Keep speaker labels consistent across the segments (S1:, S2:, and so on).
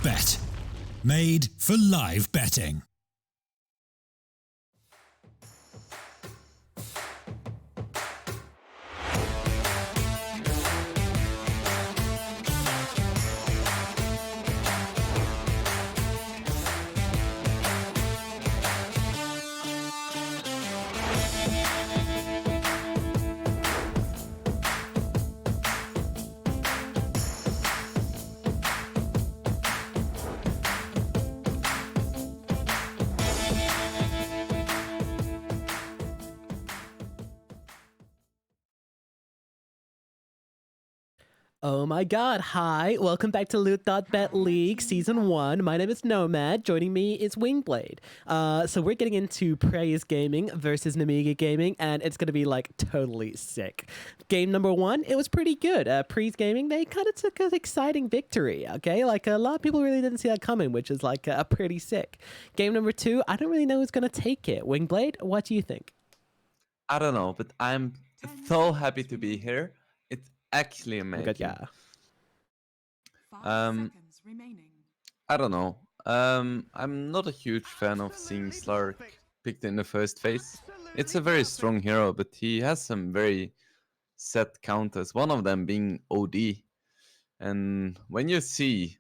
S1: Loot.BET. Made for live betting.
S2: Oh my god, hi, welcome back to Loot.BET League Season 1. My name is Nomad, joining me is Wingblade. So we're getting into PRIES Gaming versus Nemiga Gaming, and it's going to be like totally sick. Game number 1, it was pretty good. PRIES Gaming, they kind of took an exciting victory, okay? Like a lot of people really didn't see that coming, which is like pretty sick. Game number 2, I don't really know who's going to take it. Wingblade, what do you think?
S3: I don't know, but I'm so happy to be here. It's actually amazing.
S2: Good, yeah.
S3: I don't know. I'm not a huge fan of seeing Slark picked in the first phase. It's a very strong hero, but he has some very set counters, one of them being OD. And when you see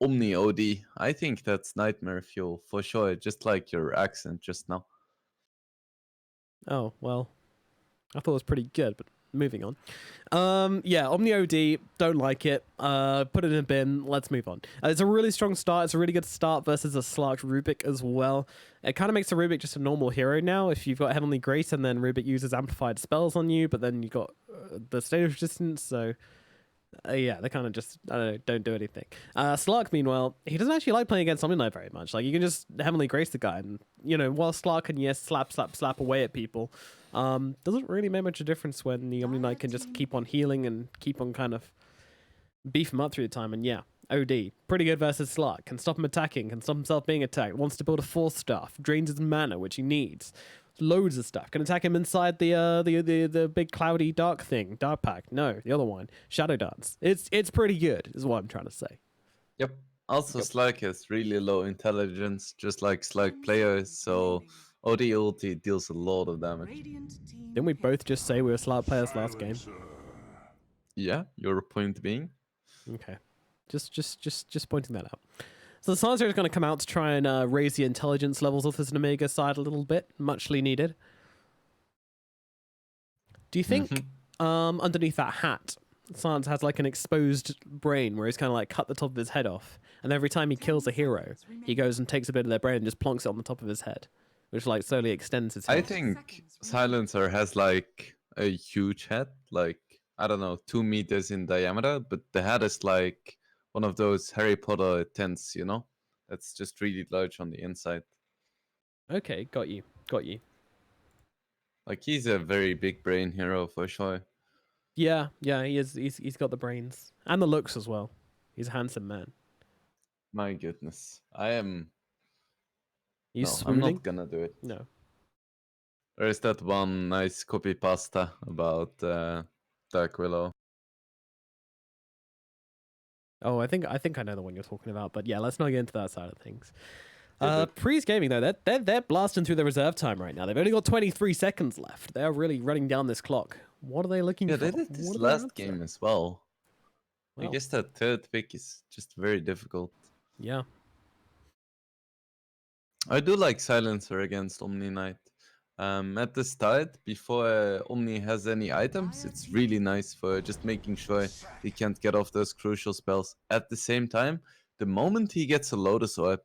S3: Omni OD, I think that's nightmare fuel for sure, just like your accent just now.
S2: Oh, well, I thought it was pretty good, but moving on. Yeah, Omni OD, don't like it. Put it in a bin, let's move on. It's a really strong start. It's a really good start versus a Slark Rubik as well. It kind of makes a Rubik just a normal hero now. If you've got Heavenly Grace and then Rubik uses amplified spells on you, but then you've got the state of resistance, so... yeah, they kind of just, I don't know, don't do anything. Slark, meanwhile, he doesn't actually like playing against Omni Knight very much. Like, you can just Heavenly Grace the guy, and, you know, while Slark can, yes, slap away at people, doesn't really make much of a difference when the Omni Knight can just keep on healing and keep on kind of beef him up through the time. And yeah, OD, pretty good versus Slark. Can stop him attacking, can stop himself being attacked, wants to build a force staff, drains his mana, which he needs. Loads of stuff. Can attack him inside the big cloudy dark thing. Dark Pact. No, the other one. Shadow Dance. It's pretty good, is what I'm trying to say.
S3: Yep. Also, Slark has really low intelligence, just like Slark players, so OD ulti deals a lot of damage.
S2: Didn't we both just say we were Slark players last game?
S3: Yeah, your point being?
S2: Okay. Just pointing that out. So the Silencer is going to come out to try and raise the intelligence levels of this Nemiga side a little bit. Muchly needed. Do you think underneath that hat, Silence has like an exposed brain where he's kind of like cut the top of his head off, and every time he kills a hero, he goes and takes a bit of their brain and just plonks it on the top of his head, which like slowly extends his head?
S3: I think Silencer has like a huge head, like, I don't know, 2 meters in diameter, but the head is like one of those Harry Potter tents, you know? That's just really large on the inside.
S2: Okay, got you.
S3: Like, he's a very big brain hero for sure.
S2: Yeah, he is. He's got the brains and the looks as well. He's a handsome man.
S3: My goodness. I'm
S2: swooning?
S3: not gonna do it.
S2: No.
S3: There is that one nice copy pasta about Dark Willow.
S2: Oh, I think I know the one you're talking about, but yeah, let's not get into that side of things. PRIES Gaming though, they're blasting through the reserve time right now. They've only got 23 seconds left. They're really running down this clock. What are they looking for?
S3: Yeah, they did this last game as well. I guess that third pick is just very difficult.
S2: Yeah.
S3: I do like Silencer against Omni Knight. At the start, before Omni has any items, it's really nice for just making sure he can't get off those crucial spells. At the same time, the moment he gets a Lotus Orb,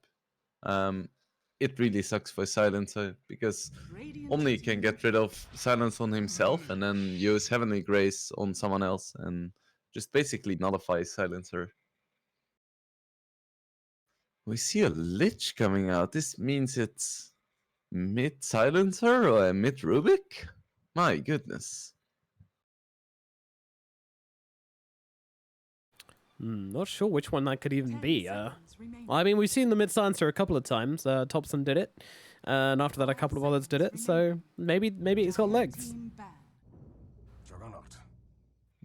S3: it really sucks for Silencer, because Omni can get rid of Silence on himself and then use Heavenly Grace on someone else and just basically nullify Silencer. We see a Lich coming out. This means it's mid Silencer or a mid Rubik? My goodness.
S2: Not sure which one that could even be. I mean, we've seen the mid Silencer a couple of times. Thompson did it, and after that a couple of others did it, so maybe it's got legs.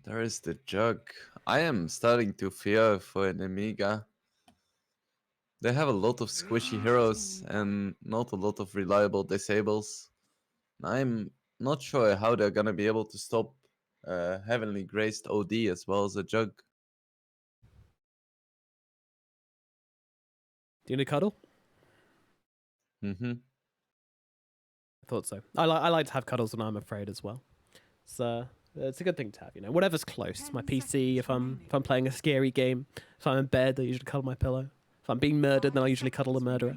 S3: There is the Jug. I am starting to fear for Nemiga. They have a lot of squishy heroes and not a lot of reliable disables. I'm not sure how they're gonna be able to stop Heavenly Graced OD as well as a Jug.
S2: Do you need a cuddle?
S3: Mm-hmm.
S2: I thought so. I like to have cuddles when I'm afraid as well. So it's a good thing to have, you know. Whatever's close. My PC, if I'm playing a scary game, if I'm in bed, I usually cuddle my pillow. If I'm being murdered, then I usually cuddle the murderer.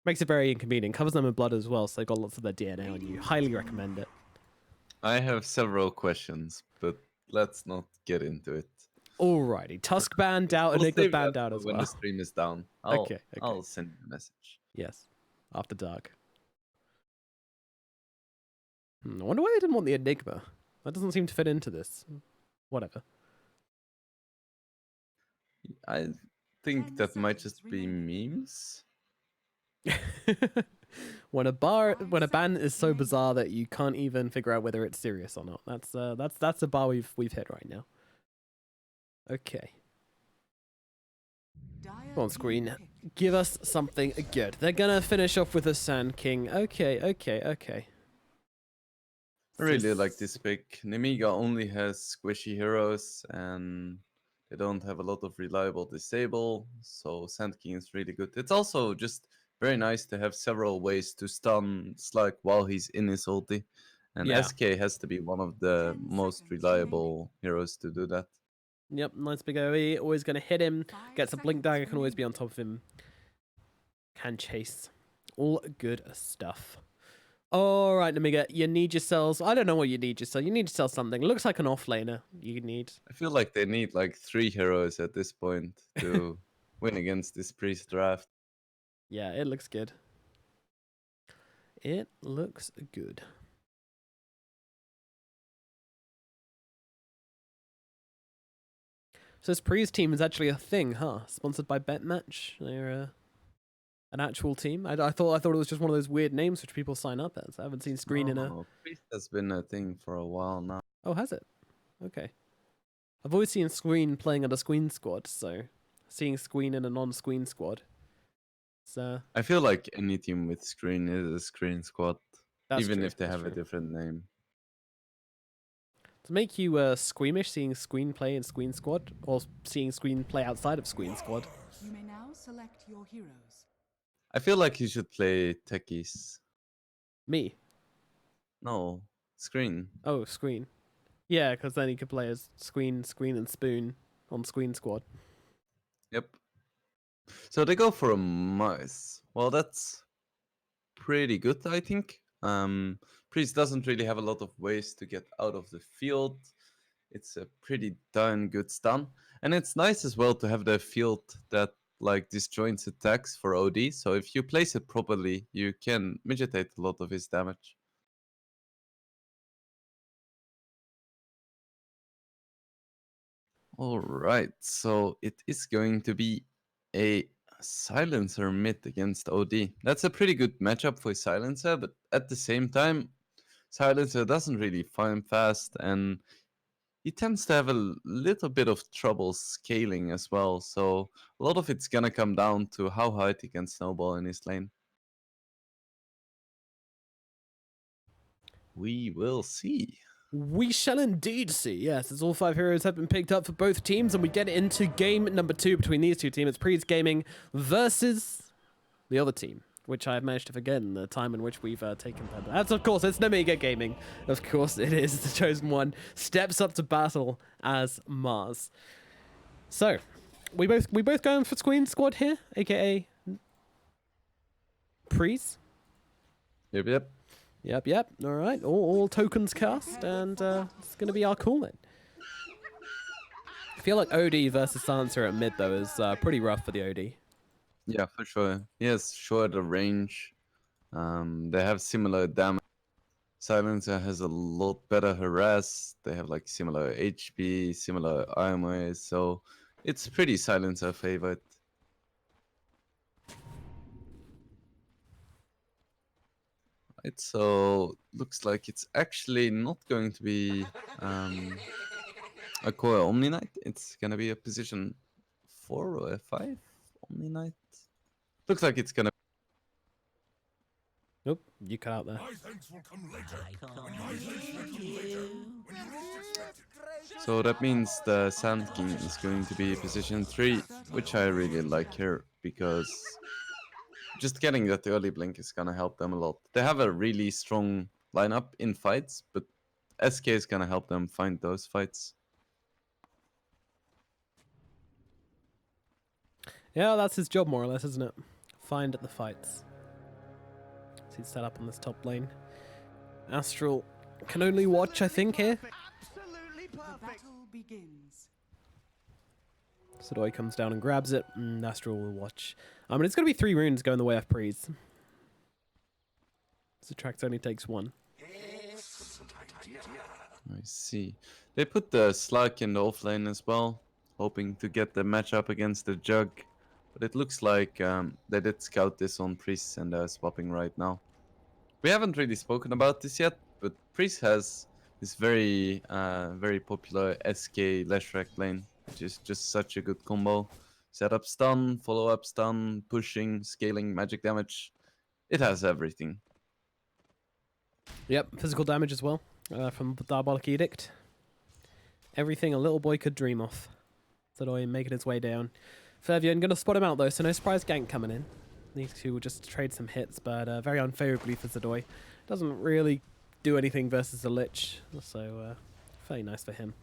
S2: Makes it very inconvenient. Covers them in blood as well, so they've got lots of their DNA on you. Highly recommend it.
S3: I have several questions, but let's not get into it.
S2: Alrighty. Tusk banned out,
S3: We'll
S2: Enigma
S3: save
S2: banned
S3: that
S2: out
S3: for
S2: as
S3: when
S2: well.
S3: the stream is down.
S2: Okay.
S3: I'll send you a message.
S2: Yes. After dark. I wonder why they didn't want the Enigma. That doesn't seem to fit into this. Whatever.
S3: I think that might just be memes.
S2: When a ban is so bizarre that you can't even figure out whether it's serious or not. That's the bar we've hit right now. Okay. Come on, screen. Give us something good. They're gonna finish off with a Sand King. Okay.
S3: I really like this pick. Nemiga only has squishy heroes and they don't have a lot of reliable disable, so Sand King is really good. It's also just very nice to have several ways to stun Slug while he's in his ulti. And
S2: Yeah.
S3: SK has to be one of the most reliable heroes to do that.
S2: Yep, nice big OE. Always going to hit him. Gets a blink dagger, can always be on top of him. Can chase. All good stuff. Alright, Nemiga, you need your cells. I don't know what you need to sell. You need to sell something. Looks like an offlaner you need.
S3: I feel like they need like 3 heroes at this point to win against this priest draft.
S2: Yeah, it looks good. It looks good. So this PRIES team is actually a thing, huh? Sponsored by BetMatch. They're an actual team. I thought it was just one of those weird names which people sign up as. I haven't seen Screen in a...
S3: Priest has been a thing for a while now.
S2: Oh, has it? Okay. I've always seen Screen playing under Screen Squad, so seeing Screen in a non-Screen squad. So
S3: I feel like any team with Screen is a Screen squad, even
S2: true,
S3: if they
S2: that's
S3: have a
S2: true.
S3: different name.
S2: To make you squeamish seeing Screen play in Screen Squad, or seeing Screen play outside of Screen Squad.
S4: You may now select your heroes.
S3: I feel like you should play techies.
S2: Me?
S3: No, Screen.
S2: Oh, Screen. Yeah, because then you could play as Screen, and Spoon on Screen Squad.
S3: Yep. So they go for a mouse. Well, that's pretty good, I think. Priest doesn't really have a lot of ways to get out of the field. It's a pretty darn good stun. And it's nice as well to have the field that like disjoints attacks for OD. So if you place it properly, you can mitigate a lot of his damage. All right, so it is going to be a Silencer mid against OD. That's a pretty good matchup for Silencer, but at the same time, Silencer doesn't really farm fast and he tends to have a little bit of trouble scaling as well. So a lot of it's gonna come down to how hard he can snowball in his lane. We will see.
S2: We shall indeed see, yes, as all 5 heroes have been picked up for both teams, and we get into game number 2 between these two teams. It's PRIES Gaming versus the other team, which I have managed to forget in the time in which we've taken them. That's, of course, it's Nemiga Gaming. Of course it is. The chosen one steps up to battle as Mars. So, we both going for Screen Squad here, aka PRIES.
S3: Yep.
S2: Yep. All right. All tokens cast, and it's going to be our call then. I feel like OD versus Silencer at mid, though, is pretty rough for the OD.
S3: Yeah, for sure. He has shorter range. They have similar damage. Silencer has a lot better harass. They have like similar HP, similar armor, so it's pretty Silencer favorite. Right, so looks like it's actually not going to be a core Omni Knight. It's gonna be a position 4 or a 5 Omni Knight. Looks like it's gonna.
S2: Nope, you cut out there.
S3: So that means the Sand King is going to be position 3, which I really like here because just getting that early blink is gonna help them a lot. They have a really strong lineup in fights, but SK is gonna help them find those fights.
S2: Yeah, that's his job more or less, isn't it? Find the fights. So he's set up on this top lane. Astral can only watch, I think, here.
S4: The battle begins.
S2: Sadoi comes down and grabs it, and Astral will watch. I mean, it's going to be 3 runes going the way of PRIES. Subtract only takes 1.
S3: I see. They put the Slug in the offlane as well, hoping to get the matchup against the Jug. But it looks like they did scout this on Priest and they're swapping right now. We haven't really spoken about this yet, but Priest has this very popular SK Leshrac lane, which is just such a good combo. Setup stun, follow up stun, pushing, scaling, magic damage. It has everything.
S2: Yep, physical damage as well from the Diabolic Edict. Everything a little boy could dream of. Sadoi making his way down. Fervian going to spot him out though, so no surprise gank coming in. These two will just trade some hits, but very unfavorably for Sadoi. Doesn't really do anything versus the Lich, so very nice for him.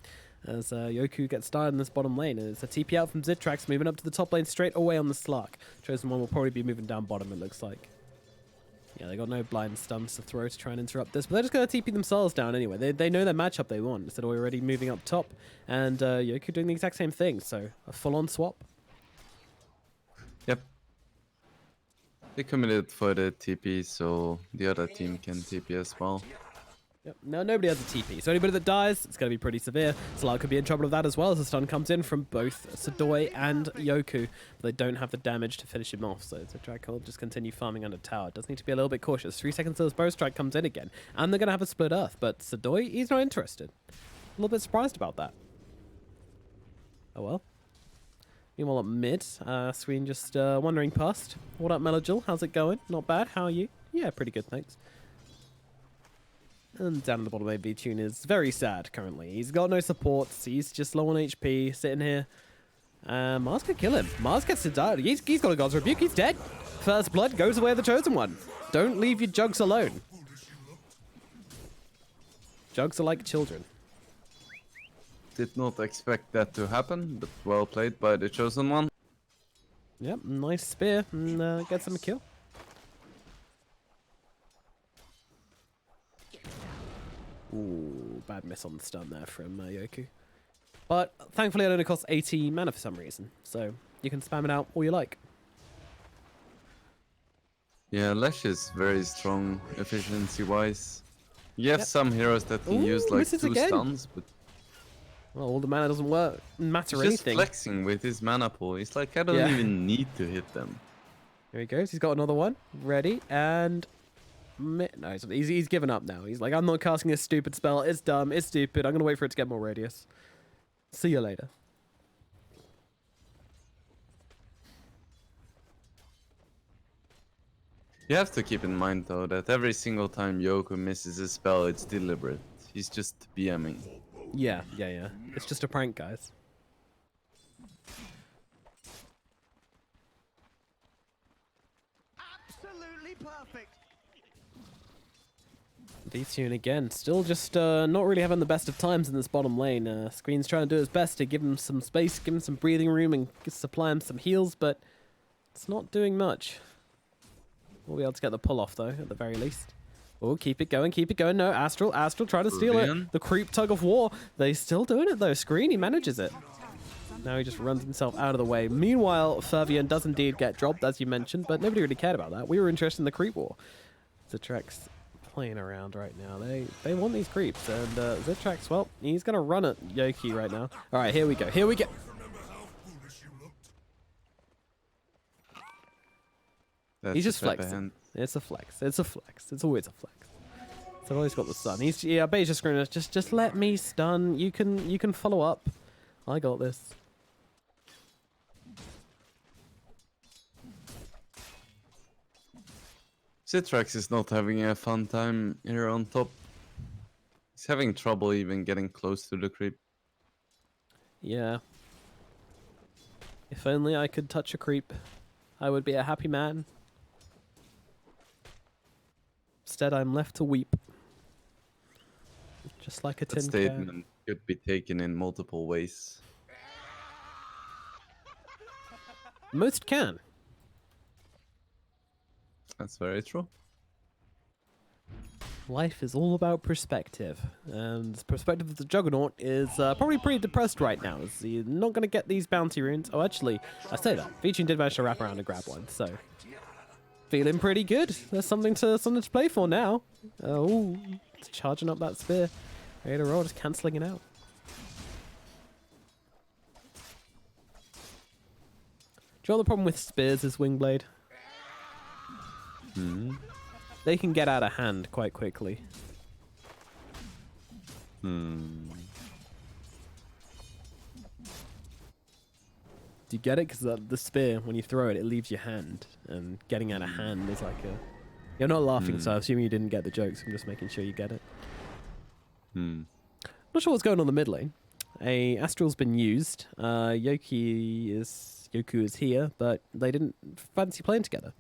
S2: As Yoku gets started in this bottom lane, and it's a TP out from Zitrax, moving up to the top lane straight away on the Slark. Chosen One will probably be moving down bottom, it looks like. Yeah, they got no blind stuns to throw to try and interrupt this, but they're just going to TP themselves down anyway. They know their matchup they want. Sadoi already moving up top, and Yoku doing the exact same thing, so a full-on swap.
S3: Yep. They committed for the TP, so the other team can TP as well.
S2: Yep. No, nobody has a TP, so anybody that dies, it's going to be pretty severe. Slark could be in trouble with that as well, as the stun comes in from both Sadoi and Yoku. But they don't have the damage to finish him off, so Zitrax will just continue farming under tower. Does need to be a little bit cautious. 3 seconds till his bow strike comes in again, and they're going to have a split earth, but Sadoi, he's not interested. A little bit surprised about that. Oh well. Meanwhile at mid, Screen just wandering past. What up, Melogil? How's it going? Not bad. How are you? Yeah, pretty good, thanks. And down in the bottom, V-Tune is very sad currently. He's got no supports. He's just low on HP, sitting here. Mars could kill him. Mars gets to die. He's got a God's Rebuke. He's dead. First blood goes away with the Chosen One. Don't leave your Jugs alone. Jugs are like children.
S3: Did not expect that to happen, but well played by the Chosen One.
S2: Yep, nice spear, and gets him a kill. Ooh, bad miss on the stun there from Yoku. But thankfully it only costs 80 mana for some reason, so you can spam it out all you like.
S3: Yeah, Lesh is very strong efficiency-wise. You have some heroes that can use like
S2: misses
S3: 2
S2: again.
S3: stuns, but
S2: Well, all the mana doesn't matter
S3: he's just
S2: anything.
S3: flexing with his mana pool. He's like, I don't
S2: Yeah.
S3: even need to hit them.
S2: Here he goes. He's got another one ready, and no, he's given up now. He's like, I'm not casting this stupid spell. It's dumb. It's stupid. I'm gonna wait for it to get more radius. See you later.
S3: You have to keep in mind though that every single time Yoku misses a spell, it's deliberate. He's just BMing.
S2: Yeah. It's just a prank, guys.
S5: Absolutely perfect.
S2: V-Tune again, still just not really having the best of times in this bottom lane. Screen's trying to do his best to give him some space, give him some breathing room, and supply him some heals, but it's not doing much. We'll be able to get the pull off though, at the very least. Oh, keep it going, keep it going. No, Astral trying to steal it. The creep tug of war. They're still doing it though. Screen, he manages it. Now he just runs himself out of the way. Meanwhile, Fervian does indeed get dropped, as you mentioned, but nobody really cared about that. We were interested in the creep war. Zitrax playing around right now. They want these creeps, and Zitrax, well, he's gonna run at Yoki right now. All right, here we go. Here we go. He's just flexing. It's a flex. It's a flex. It's always a flex. So I've always got the stun. I bet he's just going to just let me stun. You can follow up. I got this.
S3: Citrax is not having a fun time here on top. He's having trouble even getting close to the creep.
S2: Yeah. If only I could touch a creep, I would be a happy man. Instead, I'm left to weep. Just like a
S3: That
S2: tin can.
S3: statement could be taken in multiple ways.
S2: Most can.
S3: That's very true.
S2: Life is all about perspective, and the perspective of the Juggernaut is probably pretty depressed right now, as he's not going to get these bounty runes. Oh, actually, I say that. Vichun did manage to wrap around and grab one, so feeling pretty good. There's something to play for now. Oh, it's charging up that spear. Ready to roll, just cancelling it out. Do you know what the problem with spears is, Wingblade? They can get out of hand quite quickly. Do you get it? Because the spear, when you throw it, it leaves your hand. And getting out of hand is like a... You're not laughing, so I assume you didn't get the jokes. I'm just making sure you get it. Not sure what's going on in the mid lane. A Astral's been used. Yoku is here, but they didn't fancy playing together.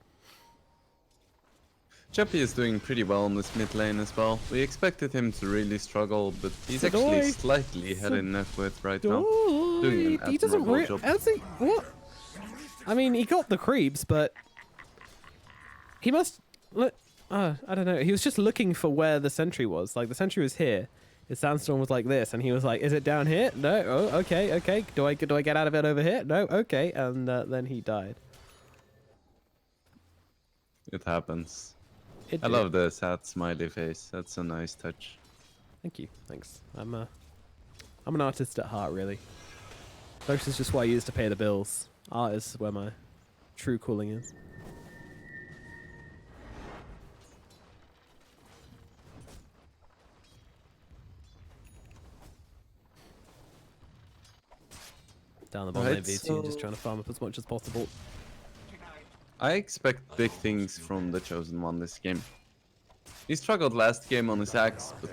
S3: Chappie is doing pretty well on this mid lane as well. We expected him to really struggle, but he's actually slightly ahead in net worth right now. Doing an
S2: He doesn't
S3: admirable job.
S2: What? I mean, he got the creeps, but he must look. I don't know. He was just looking for where the sentry was. Like the sentry was here. His sandstorm was like this, and he was like, "Is it down here? No. Oh, okay, okay. Do I get out of it over here? No. Okay." And then he died.
S3: It happens.
S2: It
S3: I
S2: did.
S3: love the sad smiley face. That's a nice touch.
S2: Thank you. Thanks. I'm an artist at heart, really. Jokes is just what I use to pay the bills. Art is where my true calling is. Down the bottom
S3: Right,
S2: VT, just trying to farm up as much as possible.
S3: I expect big things from the Chosen One this game. He struggled last game on his axe, but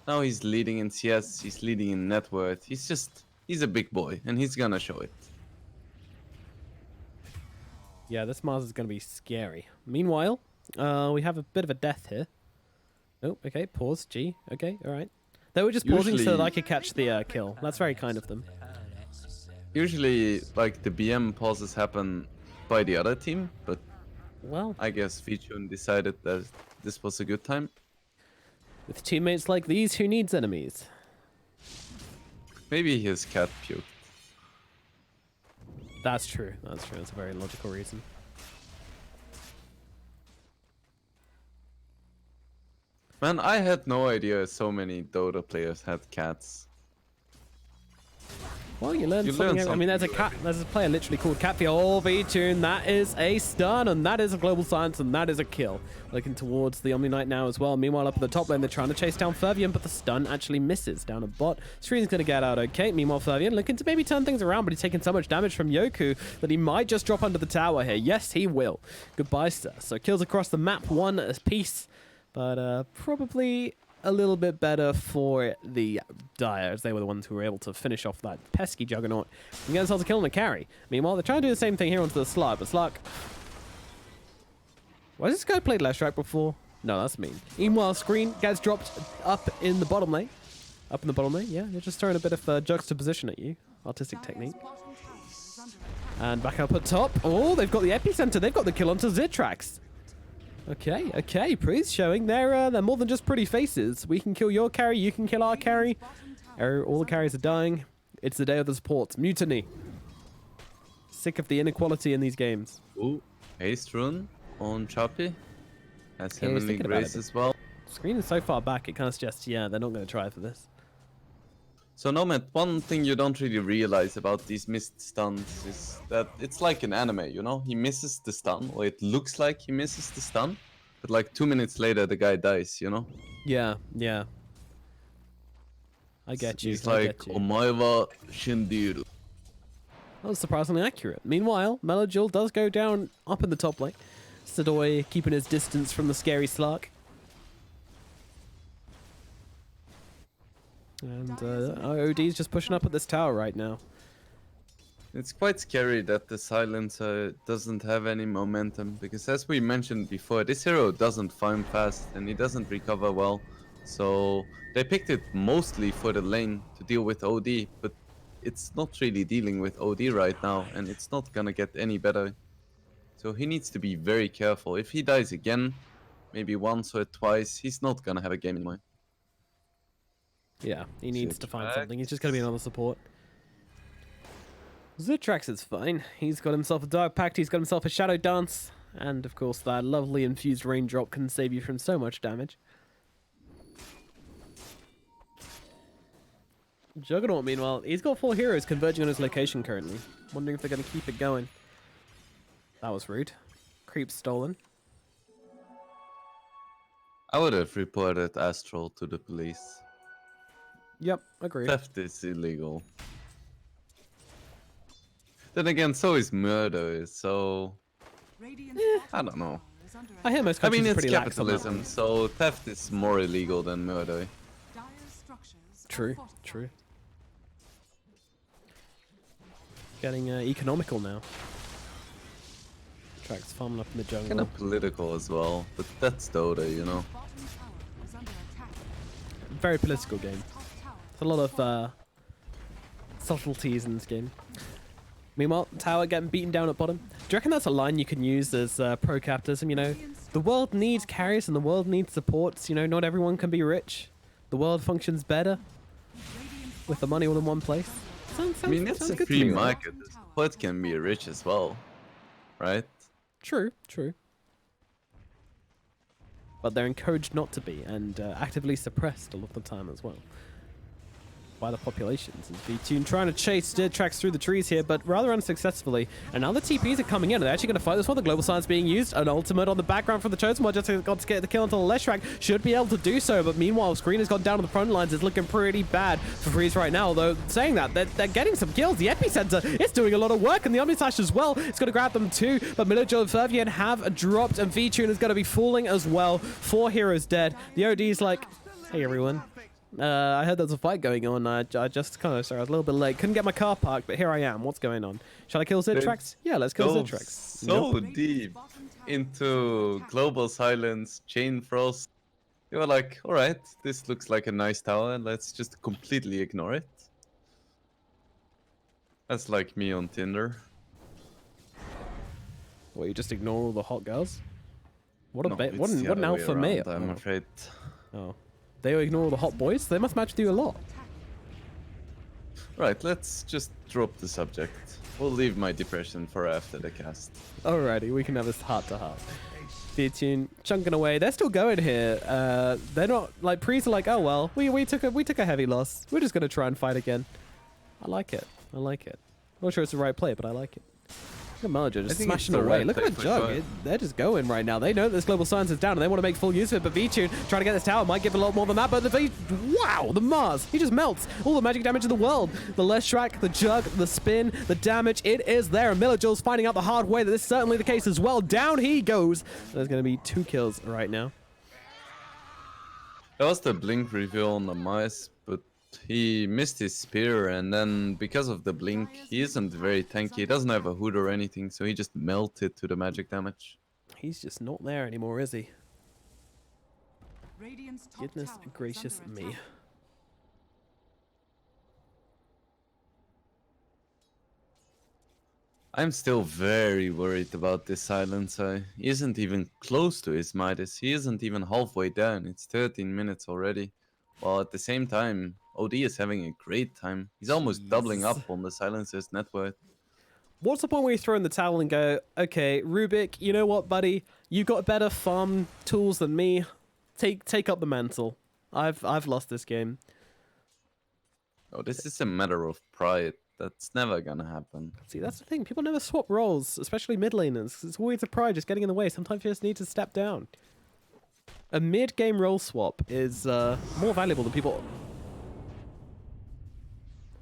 S3: now he's leading in CS, he's leading in net worth. He's a big boy, and he's gonna show it.
S2: Yeah, this Mars is going to be scary. Meanwhile, we have a bit of a death here. Oh, okay, pause, G. Okay, alright. They were just pausing so that I could catch the kill. That's very kind of them.
S3: Usually, like, the BM pauses happen by the other team, but
S2: Well,
S3: I guess Vichun decided that this was a good time.
S2: with teammates like these, who needs enemies?
S3: Maybe his cat puked.
S2: That's true. That's true. That's a very logical reason.
S3: Man, I had no idea so many Dota players had cats.
S2: Well, you learn
S3: You
S2: something.
S3: learn
S2: I mean, there's a cat. There's a player literally called Catfee. Oh, V-Tune. That is a stun, and that is a global science, and that is a kill. Looking towards the Omni Knight now as well. Meanwhile, up at the top lane, they're trying to chase down Fervian, but the stun actually misses down a bot. Screen's going to get out okay. Meanwhile, Fervian looking to maybe turn things around, but he's taking so much damage from Yoku that he might just drop under the tower here. Yes, he will. Goodbye, sir. So kills across the map, one piece, but probably a little bit better for the Dire, as they were the ones who were able to finish off that pesky Juggernaut and get themselves a kill and a carry. Meanwhile, they're trying to do the same thing here onto the Slark, but Slark... Why has this guy played Left Strike before? No, that's me. Meanwhile, Screen gets dropped up in the bottom lane. Up in the bottom lane, yeah. They're just throwing a bit of juxtaposition at you. Artistic technique. And back up at top. Oh, they've got the epicenter. They've got the kill onto Zitrax. Okay, okay, PRIES showing they're more than just pretty faces. We can kill your carry, you can kill our carry. All the carries are dying. It's the day of the supports. Mutiny. Sick of the inequality in these games.
S3: Ooh, haste rune on Chappie. Has
S2: Yeah, I was
S3: Heavenly
S2: thinking about
S3: Grace
S2: it.
S3: as well.
S2: Screen is so far back, it kind of suggests, yeah, they're not going to try for this.
S3: So Nomad, one thing you don't really realize about these missed stuns is that it's like an anime, you know? He misses the stun, or it looks like he misses the stun, but like 2 minutes later the guy dies, you know?
S2: Yeah, yeah. I get you.
S3: He's
S2: I
S3: like,
S2: get you.
S3: Omaewa Shindiru.
S2: That was surprisingly accurate. Meanwhile, Melojil does go down up in the top lane. Sadoy keeping his distance from the scary Slark. And OD's just pushing up at this tower right now.
S3: It's quite scary that the silencer doesn't have any momentum, because as we mentioned before, this hero doesn't farm fast and he doesn't recover well. So they picked it mostly for the lane to deal with OD, but it's not really dealing with OD right now, and it's not gonna get any better. So he needs to be very careful. If he dies again, maybe once or twice, he's not gonna have a game anymore.
S2: Yeah, he needs to find
S3: Zitrax.
S2: something. He's just going to be another support. Zitrax is fine. He's got himself a Dark Pact, he's got himself a Shadow Dance, and of course that lovely infused raindrop can save you from so much damage. Juggernaut, meanwhile, he's got 4 heroes converging on his location currently. Wondering if they're going to keep it going. That was rude. Creep stolen.
S3: I would have reported Astral to the police.
S2: Yep, agreed.
S3: Theft is illegal. Then again, so is murder, so... I don't know.
S2: I hear most
S3: I mean,
S2: countries are
S3: it's
S2: pretty lax on that
S3: capitalism,
S2: one.
S3: so theft is more illegal than murder.
S2: True, true. Getting economical now. Tracks farming up in the jungle.
S3: Kind of political as well, but that's Dota, you know.
S2: Very political game. There's a lot of subtleties in this game. Meanwhile, tower getting beaten down at bottom. Do you reckon that's a line you can use as pro-capitalism, you know? The world needs carries and the world needs supports, you know? Not everyone can be rich. The world functions better with the money all in one place.
S3: I mean, it's a
S2: good to
S3: free
S2: me, right?
S3: market. Support can be rich as well, right?
S2: True, true. But they're encouraged not to be, and actively suppressed a lot of the time as well. By the populations. And V-Tune trying to chase Tracks through the trees here, but rather unsuccessfully. And now the TPs are coming in. They're actually going to fight this one. The global science being used. An ultimate on the background from the Chosen One. Just got to get the kill until Leshrak should be able to do so. But meanwhile, Screen has gone down on the front lines. It's looking pretty bad for Freeze right now. Although, saying that, they're getting some kills. The Epicenter is doing a lot of work. And the Omnislash as well. It's going to grab them too. But Milojo and Fervian have dropped. And V-Tune is going to be falling as well. 4 heroes dead. The OD's like, hey everyone. I heard there's a fight going on. I just kind of, sorry, I was a little bit late. Couldn't get my car parked, but here I am. What's going on? Shall I kill Zitrax? Yeah, let's kill Zitrax.
S3: So deep into global silence, chain frost. You were like, all right, this looks like a nice tower. Let's just completely ignore it. That's like me on Tinder.
S2: Well, you just ignore all the hot girls? What a
S3: No,
S2: what
S3: it's the
S2: an
S3: other way
S2: alpha male.
S3: around, I'm afraid.
S2: Oh. They ignore all the hot boys? They must match with you a lot.
S3: Right, let's just drop the subject. We'll leave my depression for after the cast.
S2: Alrighty, we can have this heart to heart. V-Tune chunking away. They're still going here. They're not like PRIES are like, oh well, we took a heavy loss. We're just gonna try and fight again. I like it. I like it. Not sure it's the right play, but I like it. Look at Marjo just smashing
S3: the
S2: away.
S3: right
S2: Look at
S3: play
S2: the
S3: for
S2: jug.
S3: sure.
S2: They're just going right now. They know that this global science is down and they want to make full use of it. But V-Tune trying to get this tower might give a lot more than that. But wow, the Mars. He just melts all the magic damage in the world. The Leshrak, the jug, the spin, the damage. It is there. And Milojul's finding out the hard way that this is certainly the case as well. Down he goes. There's going to be 2 kills right now.
S3: That was the blink reveal on the Mars, but he missed his spear, and then because of the blink, he isn't very tanky. He doesn't have a hood or anything, so he just melted to the magic damage.
S2: He's just not there anymore, is he? Goodness gracious me.
S3: I'm still very worried about this silencer. He isn't even close to his Midas. He isn't even halfway down. It's 13 minutes already. While at the same time, OD is having a great time. He's almost doubling up on the silencer's net worth.
S2: What's the point where you throw in the towel and go, okay, Rubik, you know what, buddy? You've got better farm tools than me. Take up the mantle. I've lost this game.
S3: Oh, this is a matter of pride. That's never gonna happen.
S2: See, that's the thing. People never swap roles, especially mid laners. It's always a pride just getting in the way. Sometimes you just need to step down. A mid-game role swap is more valuable than people...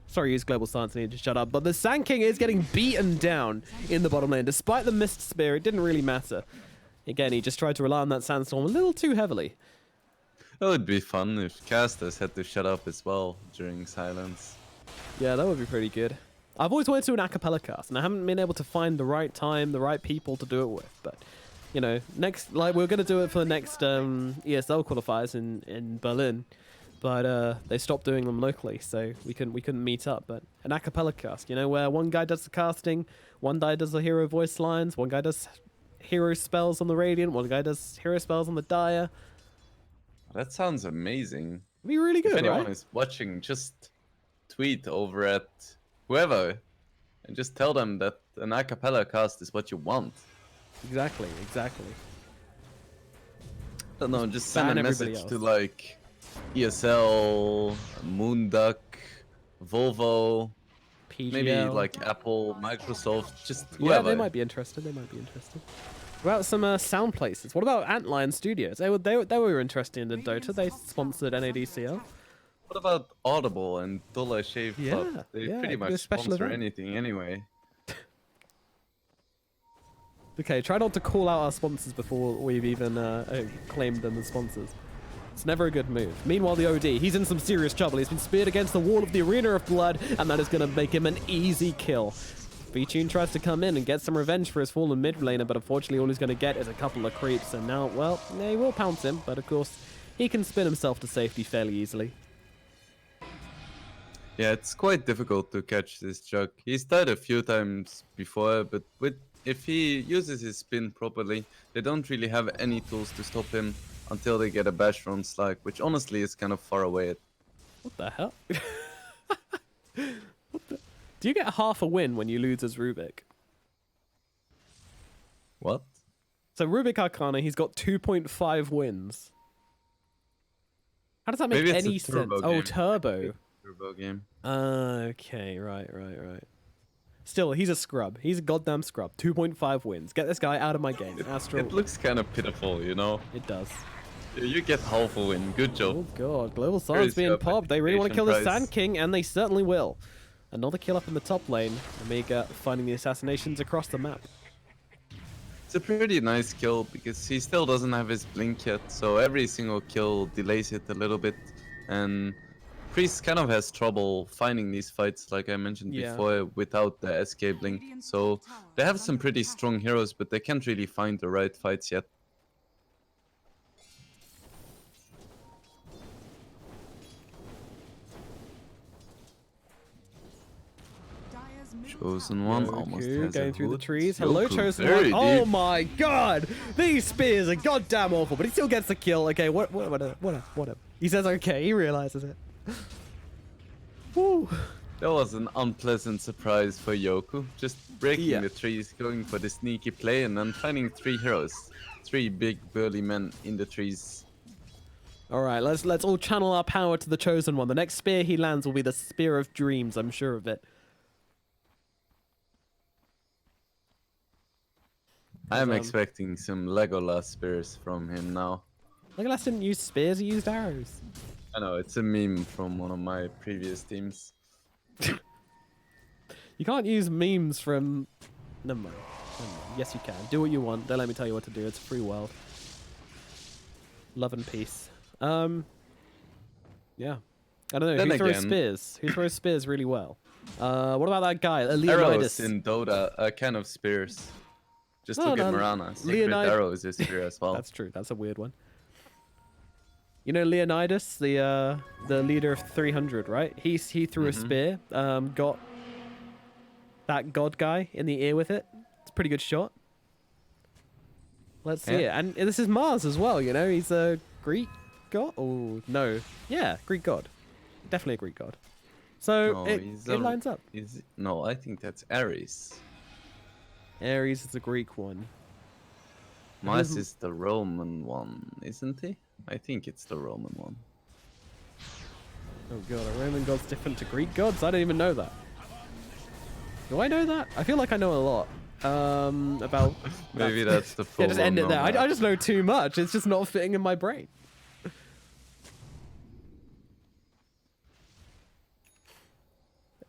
S2: Sorry, use global stance. I need to shut up. But the Sand King is getting beaten down in the bottom lane. Despite the missed spear, it didn't really matter. Again, he just tried to rely on that sandstorm a little too heavily.
S3: That would be fun if casters had to shut up as well during silence.
S2: Yeah, that would be pretty good. I've always wanted to do an a cappella cast, and I haven't been able to find the right time, the right people to do it with. But, you know, we're going to do it for the next ESL qualifiers in Berlin. But they stopped doing them locally, so we couldn't meet up. But an a cappella cast, you know, where one guy does the casting, one guy does the hero voice lines, one guy does hero spells on the Radiant, one guy does hero spells on the Dire.
S3: That sounds amazing.
S2: It'd be really good,
S3: If anyone
S2: right?
S3: is watching, just tweet over at whoever and just tell them that an a cappella cast is what you want.
S2: Exactly.
S3: I don't know, just send
S2: ban
S3: a
S2: everybody
S3: message
S2: else.
S3: to like ESL, Moonduck, Volvo,
S2: PGL.
S3: maybe like Apple, Microsoft, just
S2: Yeah,
S3: whoever.
S2: they might be interested. What about some sound places? What about Antlion Studios? They were interested in Dota. They sponsored NADCL.
S3: What about Audible and Dollar Shave Club?
S2: Yeah,
S3: They
S2: yeah,
S3: pretty
S2: do a
S3: much
S2: special
S3: sponsor
S2: event.
S3: anything anyway.
S2: Okay, try not to call out our sponsors before we've even claimed them as sponsors. It's never a good move. Meanwhile, the OD, he's in some serious trouble. He's been speared against the wall of the Arena of Blood, and that is going to make him an easy kill. VTune tries to come in and get some revenge for his fallen mid laner, but unfortunately all he's going to get is a couple of creeps, and now, well, they will pounce him, but of course, he can spin himself to safety fairly easily.
S3: Yeah, it's quite difficult to catch this Jug. He's died a few times before, but if he uses his spin properly, they don't really have any tools to stop him until they get a bash run slag, which honestly is kind of far away.
S2: What the hell? Do you get half a win when you lose as Rubik?
S3: What?
S2: So Rubik Arcana, he's got 2.5 wins. How does that make
S3: Maybe it's a
S2: any sense?
S3: turbo
S2: Oh,
S3: game.
S2: turbo.
S3: Turbo game.
S2: Okay, right. Still, he's a scrub. He's a goddamn scrub. 2.5 wins. Get this guy out of my game. Astral.
S3: It looks kind of pitiful, you know?
S2: It does.
S3: You get half a win. Good job.
S2: Oh god, Global Silence
S3: is
S2: being
S3: your
S2: popped. They really want to kill the
S3: participation
S2: Sand King, and they certainly will. Another kill up in the top lane. Nemiga finding the assassinations across the map.
S3: It's a pretty nice kill because he still doesn't have his blink yet, so every single kill delays it a little bit. And Priest kind of has trouble finding these fights, like I mentioned
S2: Yeah.
S3: before, without the escape blink. So they have some pretty strong heroes, but they can't really find the right fights yet. Chosen one almost
S2: Yoku
S3: has
S2: going
S3: a
S2: through the
S3: hood.
S2: trees. Hello,
S3: Yoku,
S2: Chosen
S3: very
S2: One. Oh
S3: deep.
S2: my god! These spears are goddamn awful, but he still gets the kill. Okay, what a. He says okay, he realizes it. Woo.
S3: That was an unpleasant surprise for Yoku. Just breaking
S2: Yeah.
S3: the trees, going for the sneaky play, and then finding three heroes. Three big burly men in the trees.
S2: Alright, let's all channel our power to the Chosen One. The next spear he lands will be the Spear of Dreams, I'm sure of it.
S3: I'm
S2: Um,
S3: expecting some Legolas spears from him now.
S2: Legolas didn't use spears, he used arrows.
S3: I know, it's a meme from one of my previous teams.
S2: You can't use memes from... Never mind. Yes, you can. Do what you want. Don't let me tell you what to do. It's a free world. Love and peace. Yeah. I don't know.
S3: Then
S2: Who throws
S3: again-
S2: spears? Who throws spears really well? What about that guy?
S3: Arrows
S2: Leonidas.
S3: in Dota are kind of spears. Just
S2: No,
S3: look at
S2: no,
S3: Mirana. Sacred
S2: Leonid-
S3: Arrow is a spear as well.
S2: That's true. That's a weird one. You know Leonidas, the leader of 300, right? He threw a spear. Got that god guy in the ear with it. It's a pretty good shot. Let's see it.
S3: Yeah.
S2: And this is Mars as well, you know? He's a Greek god? Oh, no. Yeah, Greek god. Definitely a Greek god. So
S3: No,
S2: it
S3: he's
S2: lines up.
S3: No, I think that's Ares.
S2: Ares is a Greek one.
S3: Mars is the Roman one, isn't he? I think it's the Roman one.
S2: Oh god, are Roman gods different to Greek gods? I don't even know that. Do I know that? I feel like I know a lot. About...
S3: Maybe that's the full
S2: Yeah, just end it there.
S3: unknown
S2: I
S3: map.
S2: just know too much. It's just not fitting in my brain.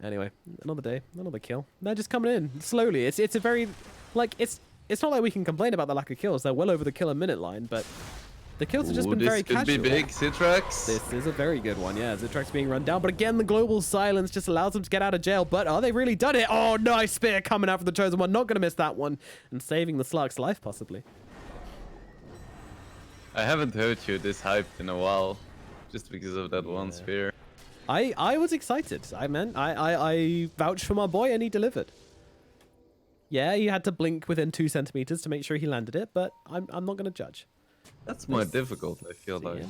S2: Anyway, another day, another kill. They're just coming in slowly. It's a very, like, it's it's not like we can complain about the lack of kills. They're well over the kill a minute line, but the kills have just been very casual.
S3: This could be big, Citrax.
S2: This is a very good one, yeah. Citrax being run down, but again, the global silence just allows them to get out of jail. But are they really done it? Oh, nice spear coming out from the Chosen One. Not going to miss that one. And saving the Slark's life, possibly.
S3: I haven't heard you this hyped in a while, just because of that one spear.
S2: I was excited. I vouched for my boy, and he delivered. Yeah, he had to blink within 2 centimeters to make sure he landed it, but I'm not going to judge.
S3: That's more difficult, I feel like.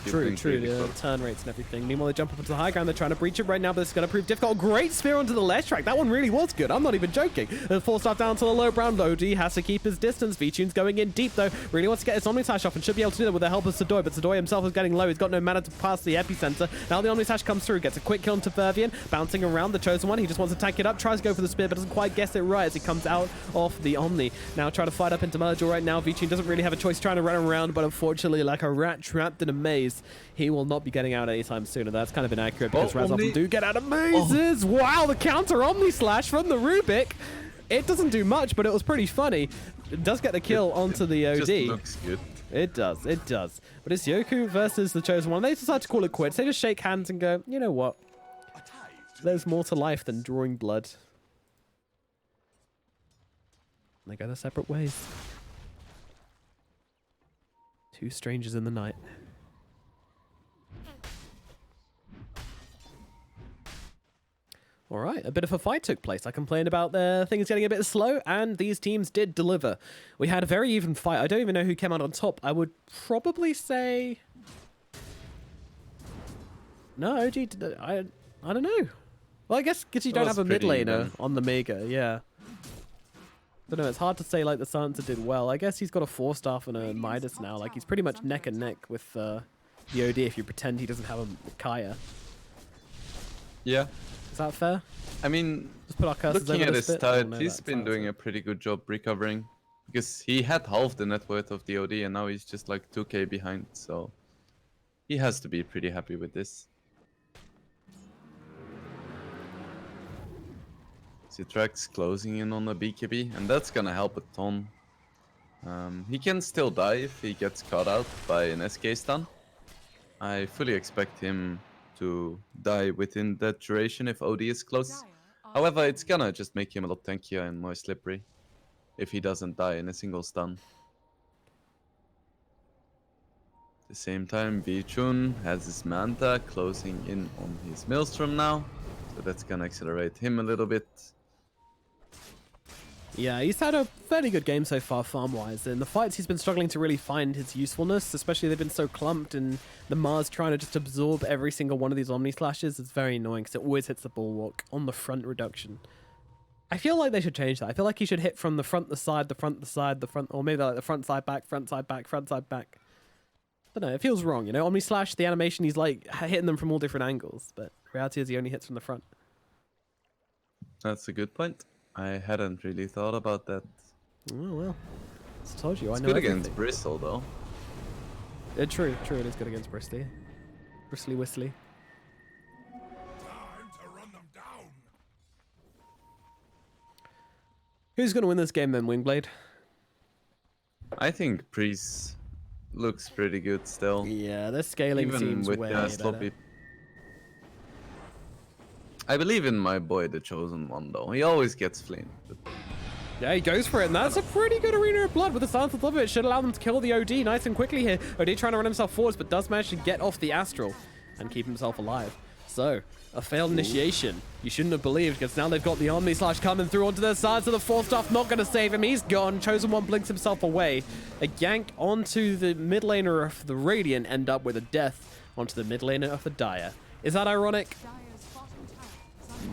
S2: True, the turn rates and everything. Meanwhile, they jump up into the high ground. They're trying to breach it right now, but it's going to prove difficult. Great spear onto the ledge track. That one really was good. I'm not even joking. The 4-star down to the low ground. OD has to keep his distance. V-Tune's going in deep, though. Really wants to get his Omnislash off and should be able to do that with the help of Sadoy, but Sadoy himself is getting low. He's got no mana to pass the epicenter. Now the Omnislash comes through, gets a quick kill onto Vervian, bouncing around the Chosen One. He just wants to tank it up, tries to go for the spear, but doesn't quite guess it right as he comes out of the Omni. Now trying to fight up into Murder right now. V-Tune doesn't really have a choice trying to run around, but unfortunately, like a rat trapped in a maze, he will not be getting out anytime soon. That's kind of inaccurate because rats often do get out of mazes. Wow, the counter Omni Slash from the Rubik. It doesn't do much, but it was pretty funny. It does get the kill onto the OD.
S3: Just looks good.
S2: It does, it does. But it's Yoku versus the Chosen One. They decide to call it quits. They just shake hands and go, you know what? There's more to life than drawing blood. And they go their separate ways. Two strangers in the night. All right, a bit of a fight took place. I complained about things getting a bit slow, and these teams did deliver. We had a very even fight. I don't even know who came out on top. I would probably say... No, OG... I don't know. Well, I guess because you don't have a mid laner on the Nemiga, yeah. I don't know, it's hard to say like the Sansa did well. I guess he's got a 4-staff and a Midas now. Like, he's pretty much neck and neck with the OD if you pretend he doesn't have a Kaya.
S3: Yeah.
S2: Is that fair?
S3: I mean,
S2: just put our curses
S3: looking
S2: over
S3: at his
S2: bit.
S3: stats, he's been doing a pretty good job recovering. Because he had half the net worth of the OD and now he's just like 2k behind, so he has to be pretty happy with this. Citrax closing in on the BKB, and that's gonna help a ton. He can still die if he gets caught out by an SK stun. I fully expect him to die within that duration if OD is close. However, it's gonna just make him a lot tankier and more slippery if he doesn't die in a single stun. At the same time, V-Chun has his Manta closing in on his Maelstrom now, so that's gonna accelerate him a little bit.
S2: Yeah, he's had a fairly good game so far farm-wise. In the fights, he's been struggling to really find his usefulness, especially they've been so clumped, and the Mars trying to just absorb every single one of these Omni Slashes is very annoying because it always hits the bulwark on the front reduction. I feel like they should change that. I feel like he should hit from the front, the side, the front, the side, the front, or maybe like the front, side, back, front, side, back, front, side, back. I don't know, it feels wrong, you know? Omni Slash, the animation, he's like hitting them from all different angles, but reality is he only hits from the front.
S3: That's a good point. I hadn't really thought about that.
S2: Oh, well. I told you, I know
S3: good
S2: everything.
S3: against Bristle, though.
S2: True, it is good against Bristly. Bristly Whistly.
S1: Time to run them down.
S2: Who's going to win this game then, Wingblade?
S3: I think PRIES looks pretty good still.
S2: Yeah, their scaling
S3: even
S2: seems
S3: with
S2: way
S3: the sloppy.
S2: better.
S3: I believe in my boy, the Chosen One, though. He always gets flamed. But...
S2: Yeah, he goes for it, and that's a pretty good Arena of Blood with the stance on top of it. Should allow them to kill the OD nice and quickly here. OD trying to run himself forwards, but does manage to get off the Astral and keep himself alive. So, a failed initiation. You shouldn't have believed, because now they've got the Omni Slash coming through onto their side, so the 4-staff not going to save him. He's gone. Chosen One blinks himself away. A gank onto the mid laner of the Radiant, end up with a death onto the mid laner of the Dire. Is that ironic?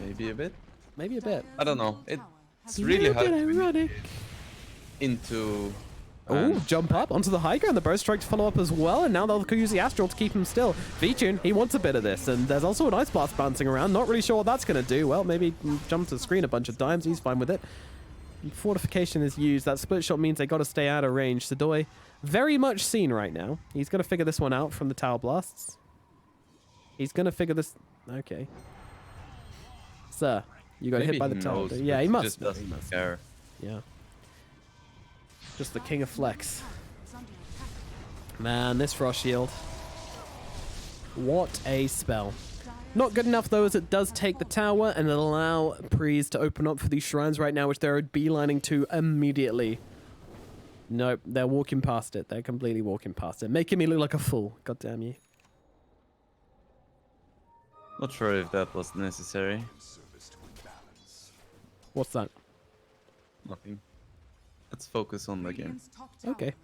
S3: Maybe a bit.
S2: Maybe a bit.
S3: I don't know. It's really hard to
S2: ironic.
S3: into...
S2: Oh, jump up onto the high ground. The burst strike to follow up as well, and now they'll use the Astral to keep him still. V-Tune, he wants a bit of this, and there's also an Ice Blast bouncing around. Not really sure what that's going to do. Well, maybe jump to the screen a bunch of times. He's fine with it. Fortification is used. That split shot means they got to stay out of range. Sadoy, very much seen right now. He's going to figure this one out from the Tower Blasts. He's going to figure this... Okay. Sir, you got hit by the tower. Yeah, he must.
S3: Just doesn't care.
S2: Yeah. Just the king of flex. Man, this Frost Shield. What a spell. Not good enough, though, as it does take the tower and allow PRIES to open up for these shrines right now, which they're beelining to immediately. Nope, they're walking past it. They're completely walking past it. Making me look like a fool. God damn you.
S3: Not sure if that was necessary.
S2: What's that?
S3: Nothing. Let's focus on the game.
S2: Okay.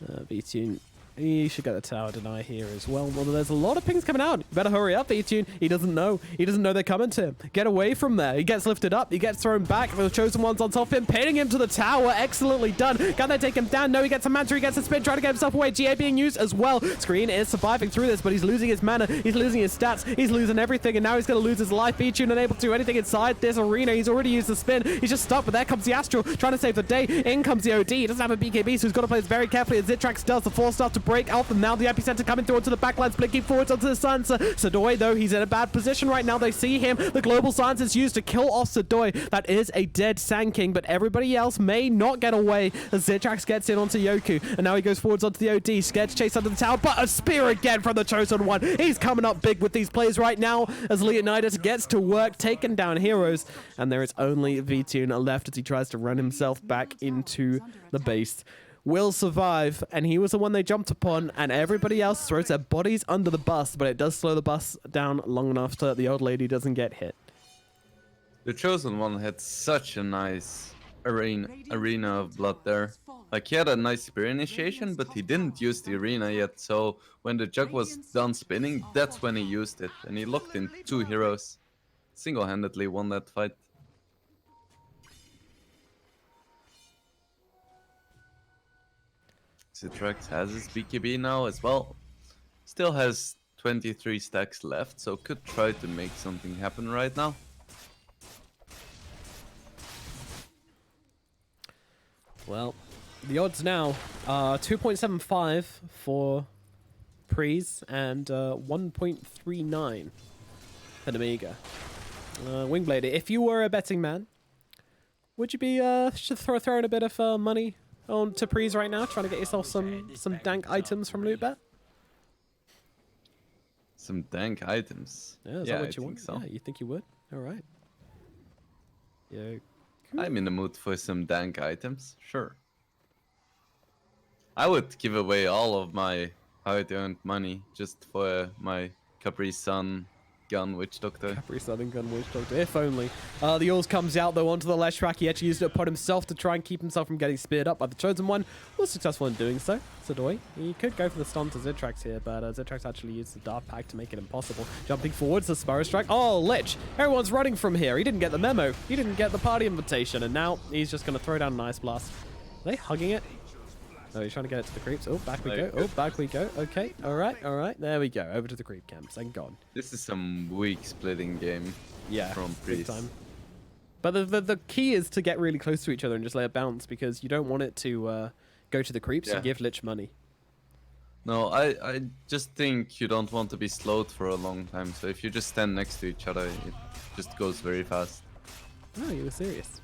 S2: VTune. He should get the tower deny here as well. Well, there's a lot of pings coming out. You better hurry up, VTune. He doesn't know. He doesn't know they're coming to him. Get away from there. He gets lifted up. He gets thrown back. The Chosen One's on top of him, pinning him to the tower. Excellently done. Can they take him down? No, he gets a mantra. He gets a spin, trying to get himself away. GA being used as well. Screen is surviving through this, but he's losing his mana. He's losing his stats. He's losing everything, and now he's going to lose his life. VTune unable to do anything inside this arena. He's already used the spin. He's just stuck, but there comes the Astral, trying to save the day. In comes the OD. He doesn't have a BKB, so he's got to play this very carefully, as Zitrax does. The force start to break out, and now the epicenter coming through onto the backlines, blinking forwards onto the Sansa. Sadoy, though, he's in a bad position right now. They see him. The global science is used to kill off Sadoy. That is a dead Sand King, but everybody else may not get away as Zitrax gets in onto Yoku, and now he goes forwards onto the OD. Scared to chase under the tower, but a spear again from the Chosen One. He's coming up big with these plays right now as Leonidas gets to work, taking down heroes, and there is only VTune left as he tries to run himself back into the base. Will survive, and he was the one they jumped upon, and everybody else throws their bodies under the bus, but it does slow the bus down long enough so that the old lady doesn't get hit.
S3: The Chosen One had such a nice arena of blood there. Like, he had a nice spear initiation, but he didn't use the arena yet, so when the jug was done spinning, that's when he used it, and he locked in 2 heroes. Single-handedly won that fight. Zitrax has his BKB now as well. Still has 23 stacks left, so could try to make something happen right now.
S2: Well, the odds now are 2.75 for PRIES and 1.39 for Nemiga. Wingblade, if you were a betting man, would you be throwing a bit of money on to PRIES right now, trying to get yourself some dank items from LOOT.BET?
S3: Some dank items.
S2: Yeah, is that what you want? So. Yeah, you think you would? All right. Yeah. Cool.
S3: I'm in the mood for some dank items, sure. I would give away all of my hard-earned money just for my Capri Sun gun Witch Doctor.
S2: Capri Sun and gun Witch Doctor, if only. The Eul's comes out though onto the left track. He actually used it upon himself to try and keep himself from getting speared up by the Chosen One. Was successful in doing so. Sadoy, he could go for the stun to Zitrax here, but Zitrax actually used the Dark Pack to make it impossible. Jumping forwards, the Sparrow Strike. Oh, Lich! Everyone's running from here. He didn't get the memo. He didn't get the party invitation, and now he's just going to throw down an Ice Blast. Are they hugging it? Oh, he's trying to get it to the creeps. Oh, back we go. Oh, back we go. Okay, all right. There we go. Over to the creep camps and gone.
S3: This is some weak splitting game.
S2: Yeah,
S3: from
S2: big
S3: PRIES.
S2: time. But the key is to get really close to each other and just let it bounce, because you don't want it to go to the creeps and give Lich money.
S3: No, I just think you don't want to be slowed for a long time. So if you just stand next to each other, it just goes very fast.
S2: Oh, you were serious.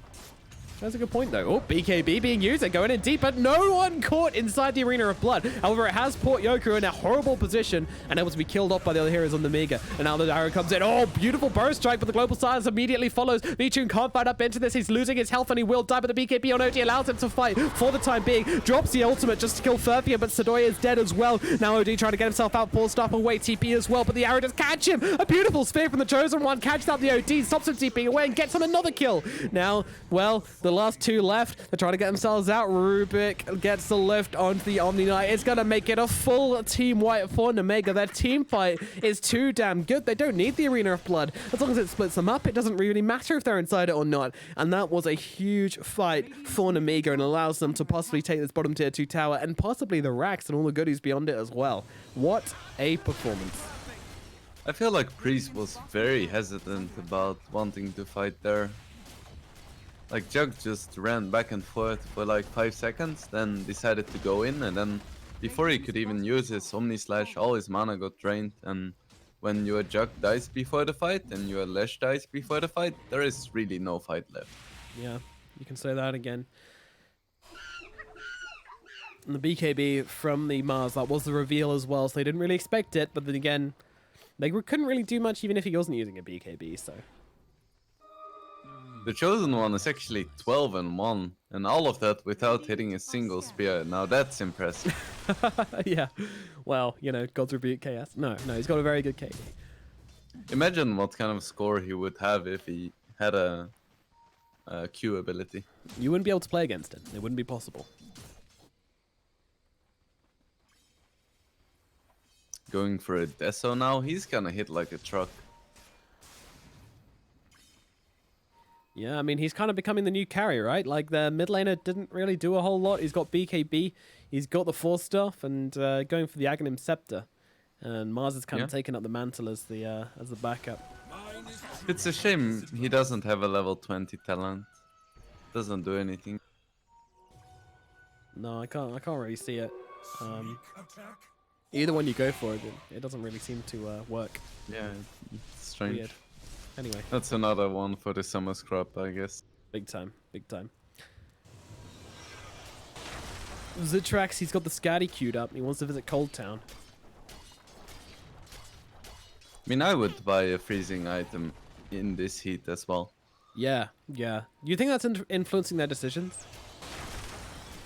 S2: That's a good point, though. Oh, BKB being used. They're going in deep, but no one caught inside the Arena of Blood. However, it has put Yoku in a horrible position and able to be killed off by the other heroes on the Nemiga. And now the arrow comes in. Oh, beautiful burst strike, but the global silence immediately follows. VTune can't fight up into this. He's losing his health and he will die, but the BKB on OD allows him to fight for the time being. Drops the ultimate just to kill Furfia, but Sadoy is dead as well. Now OD trying to get himself out, pulls stuff away, TP as well, but the arrow does catch him. A beautiful spear from the Chosen One, catches out the OD, stops him TPing away and gets him another kill. Now, well, the last 2 left. They're trying to get themselves out. Rubik gets the lift onto the Omni Knight. It's going to make it a full team wipe for Nemiga. Their team fight is too damn good. They don't need the Arena of Blood. As long as it splits them up, it doesn't really matter if they're inside it or not. And that was a huge fight for Nemiga and allows them to possibly take this bottom tier 2 tower and possibly the racks and all the goodies beyond it as well. What a performance.
S3: I feel like PRIES was very hesitant about wanting to fight there. Like, Jug just ran back and forth for like 5 seconds, then decided to go in, and then before he could even use his Omni Slash, all his mana got drained. And when your Jug dies before the fight and your Lash dies before the fight, there is really no fight left.
S2: Yeah, you can say that again. And the BKB from the Mars, that was the reveal as well, so they didn't really expect it, but then again, they couldn't really do much even if he wasn't using a BKB, so.
S3: The Chosen One is actually 12-1, and all of that without hitting a single spear. Now that's impressive.
S2: Yeah, well, you know, God's Rebuke KS. No, he's got a very good KD.
S3: Imagine what kind of score he would have if he had a Q ability.
S2: You wouldn't be able to play against him. It wouldn't be possible.
S3: Going for a Deso now, he's gonna hit like a truck.
S2: Yeah, I mean, he's kind of becoming the new carry, right? Like, the mid laner didn't really do a whole lot. He's got BKB, he's got the Force stuff, and going for the Aghanim Scepter. And Mars is kind of taking up the mantle as the backup.
S3: It's a shame he doesn't have a level 20 talent. Doesn't do anything.
S2: No, I can't really see it. Either one you go for, it doesn't really seem to work.
S3: Yeah, it's strange.
S2: Weird. Anyway.
S3: That's another one for the summer scrub, I guess.
S2: Big time, big time. Zitrax, he's got the Scatty queued up. He wants to visit Cold Town.
S3: I mean, I would buy a freezing item in this heat as well.
S2: Yeah. You think that's influencing their decisions?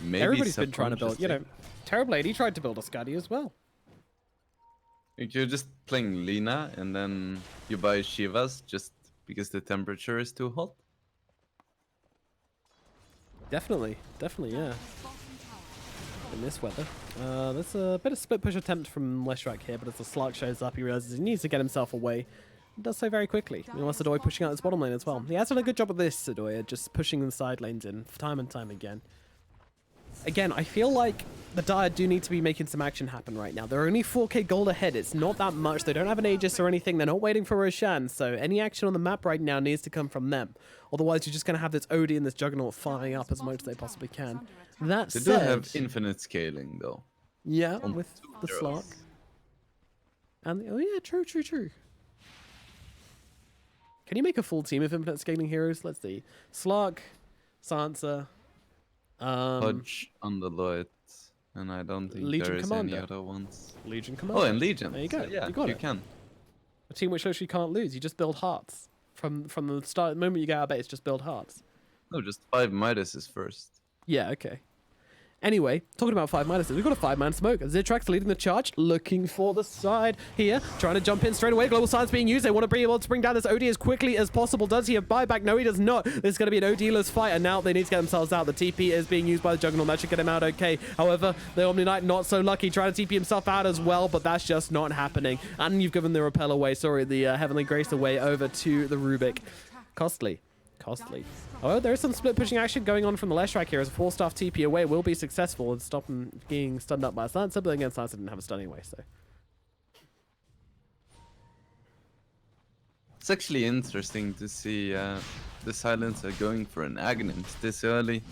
S3: Maybe
S2: everybody's been trying to build, you know, Terrorblade, he tried to build a Scatty as well.
S3: Like you're just playing Lina and then you buy Shivas just because the temperature is too hot.
S2: Definitely, yeah. In this weather. There's a bit of split push attempt from Leshrac here, but as the Slark shows up, he realizes he needs to get himself away. He does so very quickly. He wants Sadoy pushing out his bottom lane as well. He has done a good job of this, Sadoy, just pushing the side lanes in time and time again. Again, I feel like the Dire do need to be making some action happen right now. They're only 4k gold ahead. It's not that much. They don't have an Aegis or anything. They're not waiting for Roshan. So any action on the map right now needs to come from them. Otherwise, you're just going to have this OD and this Juggernaut firing up as much as they possibly can. That
S3: They
S2: said,
S3: do have infinite scaling, though.
S2: yeah, with the Slark. And oh yeah, true. Can you make a full team of infinite scaling heroes? Let's see. Slark, Sansa,
S3: Hodge, Underlord, and I don't think
S2: Legion
S3: there is
S2: Commander.
S3: any other ones.
S2: Legion Commander.
S3: Oh, and Legion.
S2: There you go.
S3: So, yeah,
S2: you got
S3: you
S2: it.
S3: can.
S2: A team which literally can't lose. You just build hearts. From the start, the moment you get out of base, just build hearts.
S3: No, just 5 Midases first.
S2: Yeah, okay. Anyway, talking about 5 Midases, we've got a 5-man smoke. Zitrax leading the charge, looking for the side here, trying to jump in straight away. Global Silence being used. They want to be able to bring down this OD as quickly as possible. Does he have buyback? No, he does not. This is going to be an OD-less fight, and now they need to get themselves out. The TP is being used by the Juggernaut. That should get him out okay. However, the Omni Knight not so lucky, trying to TP himself out as well, but that's just not happening. And you've given the Repel away, the Heavenly Grace away over to the Rubik. Costly. Oh, there is some split pushing action going on from the Leshrac here as a 4-staff TP away will be successful and stop him being stunned up by Sansa, but again, Sansa didn't have a stun anyway, so.
S3: It's actually interesting to see the Silencer going for an Aghanim this early.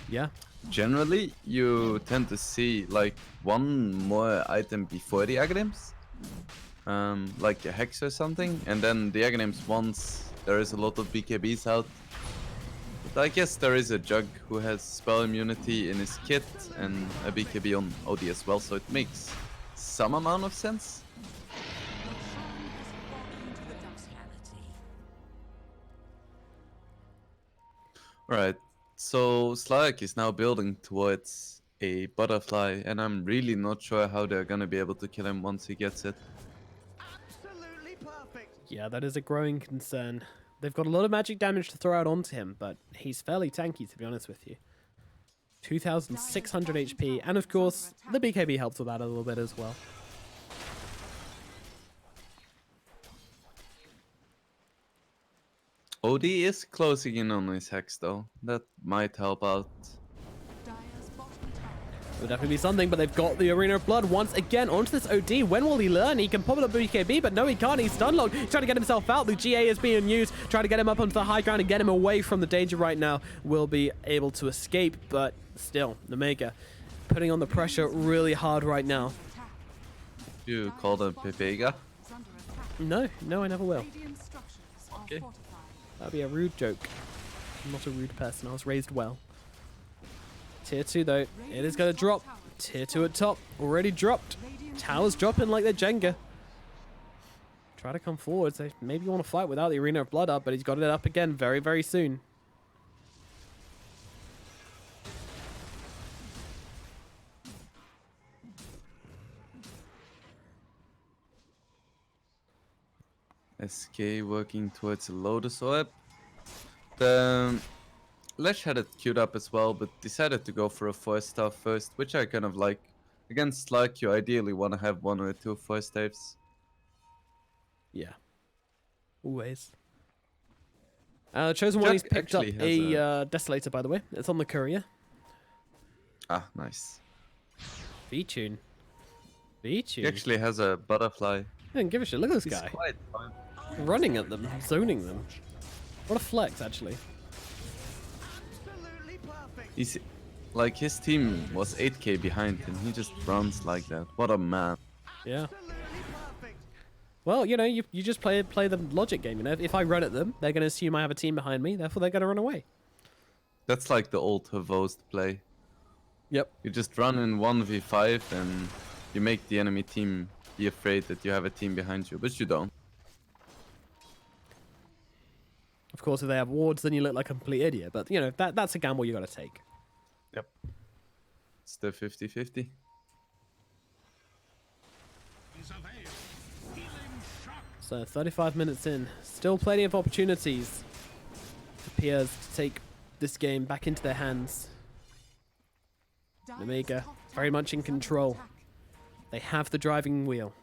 S2: Yeah.
S3: Generally, you tend to see like one more item before the Aghanims, like a Hex or something, and then the Aghanims once there is a lot of BKBs out. But I guess there is a Jug who has spell immunity in his kit and a BKB on OD as well, so it makes some amount of sense. Alright, so Slayak is now building towards a butterfly, and I'm really not sure how they're gonna be able to kill him once he gets it.
S4: Absolutely perfect.
S2: Yeah, that is a growing concern. They've got a lot of magic damage to throw out onto him, but he's fairly tanky, to be honest with you. 2,600 HP, and of course, the BKB helps with that a little bit as well.
S3: OD is closing in on his Hex though. That might help out.
S2: It would definitely be something, but they've got the Arena of Blood once again onto this OD. When will he learn? He can pop it up BKB, but no, he can't. He's stun locked. He's trying to get himself out. The GA is being used, trying to get him up onto the high ground and get him away from the danger right now. Will be able to escape, but still, Nemiga putting on the pressure really hard right now.
S3: You called him Pepega?
S2: No, I never will.
S3: Okay.
S2: That'd be a rude joke. I'm not a rude person. I was raised well. Tier 2 though, it is going to drop Tier 2 at top, already dropped. Towers dropping like they're Jenga. Try to come forward, so maybe you want to fight without the Arena of Blood up, but he's got it up again very, very soon.
S3: SK working towards a Lotus Orb. The Lesh had it queued up as well, but decided to go for a 4-star first, which I kind of like. Against Slug, you ideally want to have 1 or 2 4-staves.
S2: Yeah. Always. Chosen One, he's
S3: Jack
S2: picked up
S3: actually
S2: a Desolator, by the way. It's on the courier.
S3: Ah, nice.
S2: V-Tune.
S3: He
S2: V-Tune.
S3: actually has a butterfly.
S2: I didn't give a shit. Look at this
S3: He's
S2: guy.
S3: quite fine.
S2: Running at them, zoning them. What a flex, actually.
S4: Absolutely perfect.
S3: He's like, his team was 8k behind and he just runs like that. What a man.
S2: Yeah.
S4: Absolutely perfect.
S2: Well, you know, you just play the logic game, you know. If I run at them, they're going to assume I have a team behind me, therefore they're going to run away.
S3: That's like the old Havost play.
S2: Yep.
S3: You just run in 1v5 and you make the enemy team be afraid that you have a team behind you, but you don't.
S2: Of course, if they have wards, then you look like a complete idiot. But, you know, that's a gamble you got to take.
S3: Yep. It's the 50-50.
S2: So 35 minutes in, still plenty of opportunities for PRIES to take this game back into their hands. Nemiga, very much in control. They have the driving wheel.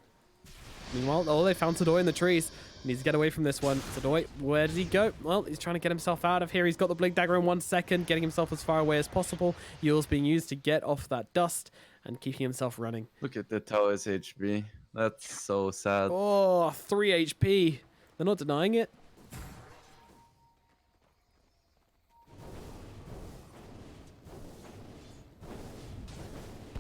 S2: Meanwhile, oh, they found Sadoy in the trees. Needs to get away from this one. Sadoy, where did he go? Well, he's trying to get himself out of here. He's got the Blink Dagger in 1 second, getting himself as far away as possible. Yule's being used to get off that dust and keeping himself running.
S3: Look at the tower's HP. That's so sad.
S2: Oh, 3 HP. They're not denying it.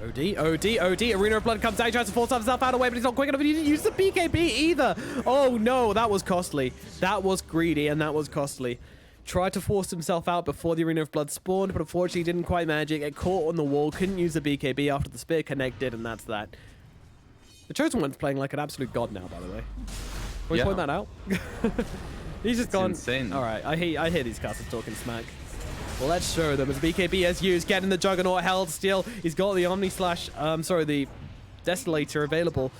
S2: OD. Arena of Blood comes down, tries to force himself out of the way, but he's not quick enough. He didn't use the BKB either. Oh no, that was costly. That was greedy, and that was costly. Tried to force himself out before the Arena of Blood spawned, but unfortunately didn't quite manage it. Get caught on the wall, couldn't use the BKB after the spear connected, and that's that. The Chosen One's playing like an absolute god now, by the way. Can we point that out? He's just gone.
S3: Insane.
S2: All right, I hear these casters talking smack. Well, let's show them as BKB has used, getting the Juggernaut held still. He's got the Omni Slash, the Desolator available,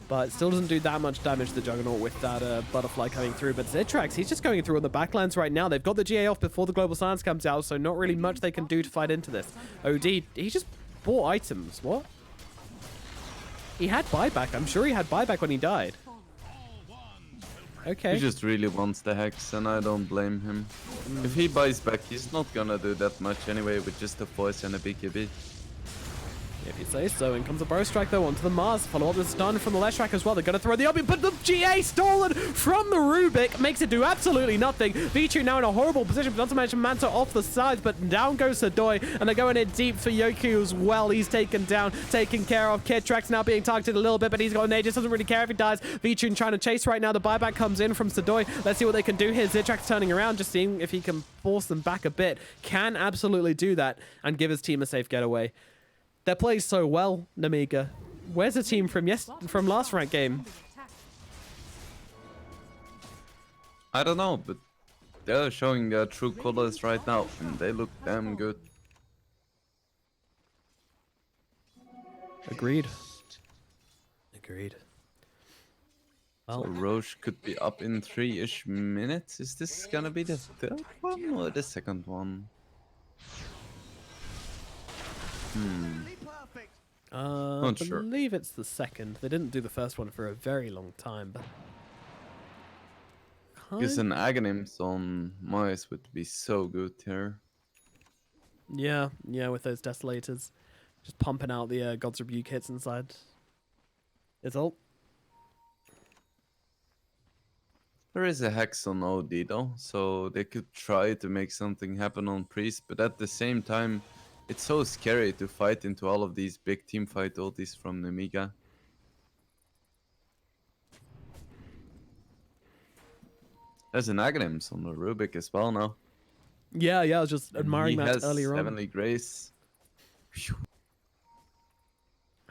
S2: but still doesn't do that much damage to the Juggernaut with that Butterfly coming through. But Zitrax, he's just going through on the backlands right now. They've got the GA off before the Global Silence comes out, so not really much they can do to fight into this. OD, he just bought items. What? He had buyback. I'm sure he had buyback when he died. Okay.
S3: He just really wants the Hex, and I don't blame him. If he buys back, he's not gonna do that much anyway with just a Force and a BKB.
S2: If you say so. In comes a Burrow Strike though onto the Mars. Follow up with stun from the Leshrac as well. They're going to throw the Obi, but the GA stolen from the Rubik makes it do absolutely nothing. Vichu now in a horrible position, but not to mention Manta off the sides, but down goes Sadoy, and they're going in deep for Yoku as well. He's taken down, taken care of. Kitrax now being targeted a little bit, but he's got an Aegis, doesn't really care if he dies. Vichu trying to chase right now. The buyback comes in from Sadoy. Let's see what they can do here. Zitrax turning around, just seeing if he can force them back a bit. Can absolutely do that and give his team a safe getaway. They're playing so well, Nemiga. Where's the team from last rank game?
S3: I don't know, but they're showing their true colors right now, and they look damn good.
S2: Agreed.
S3: So Roche could be up in 3-ish minutes. Is this gonna be the third one or the second one?
S2: I
S3: sure.
S2: believe it's the second. They didn't do the first one for a very long time, but
S3: Because an Aghanims on Mars would be so good here.
S2: yeah, with those Desolators, just pumping out the God's Rebuke hits inside. It's all.
S3: There is a Hex on OD though, so they could try to make something happen on Priest, but at the same time, it's so scary to fight into all of these big teamfight ultis from Nemiga. There's an Aghanims on the Rubik as well now.
S2: Yeah, I was just admiring
S3: He
S2: that
S3: has
S2: earlier on.
S3: Heavenly Grace. Phew.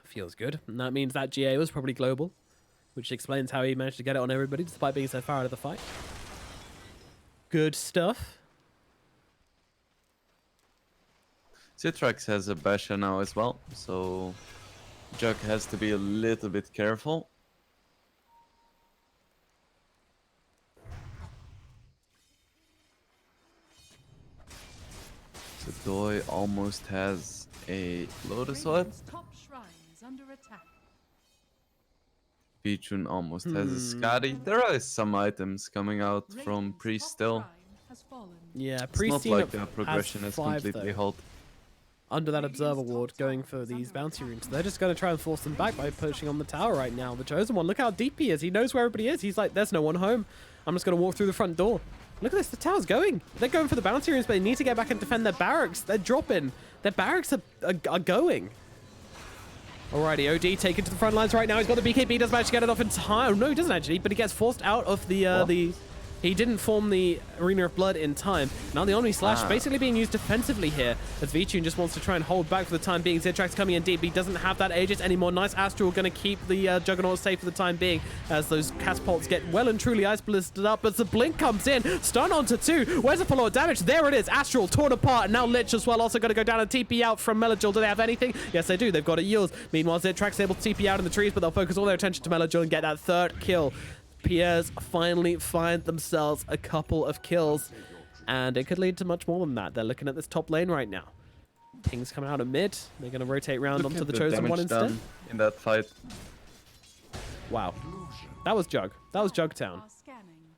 S2: Feels good. And that means that GA was probably global, which explains how he managed to get it on everybody despite being so far out of the fight. Good stuff.
S3: Citrax has a basher now as well, so Jug has to be a little bit careful. Doy almost has a Lotus Orb.
S5: Radiant's top shrine is under attack.
S3: Pichun almost has a Skadi. There are some items coming out from
S5: Radiant's
S3: Priest
S5: top
S3: still.
S5: shrine has fallen.
S2: Yeah,
S3: It's
S2: Priest
S3: not
S2: team
S3: like the progression
S2: has
S3: is
S2: 5
S3: completely
S2: though,
S3: halted.
S2: under that Observer Ward going for these bounty runes. They're just going to try and force them back by pushing on the tower right now. The Chosen One, look how deep he is. He knows where everybody is. He's like, there's no one home. I'm just going to walk through the front door. Look at this, the tower's going. They're going for the bounty runes, but they need to get back and defend their barracks. They're dropping. Their barracks are going. Alrighty, OD taken to the front lines right now. He's got the BKB, does manage to get it off in time. No, he doesn't actually, but he gets forced out of the he didn't form the Arena of Blood in time. Now the Omni Slash basically being used defensively here, as Vichun just wants to try and hold back for the time being. Zitrax coming in deep, but he doesn't have that Aegis anymore. Nice Astral going to keep the Juggernaut safe for the time being, as those catapults get well and truly ice ballisted up, but the Blink comes in, stun onto 2. Where's the follow-up damage? There it is, Astral torn apart, and now Lich as well, also going to go down and TP out from Melagil. Do they have anything? Yes, they do. They've got a Yields. Meanwhile, Zitrax able to TP out in the trees, but they'll focus all their attention to Melagil and get that 3rd kill. PRIES finally find themselves a couple of kills, and it could lead to much more than that. They're looking at this top lane right now. Ping's coming out of mid. They're going to rotate round onto the Chosen One instead.
S3: In that fight.
S2: Wow. That was Jug. That was Jug Town.
S5: Are scanning.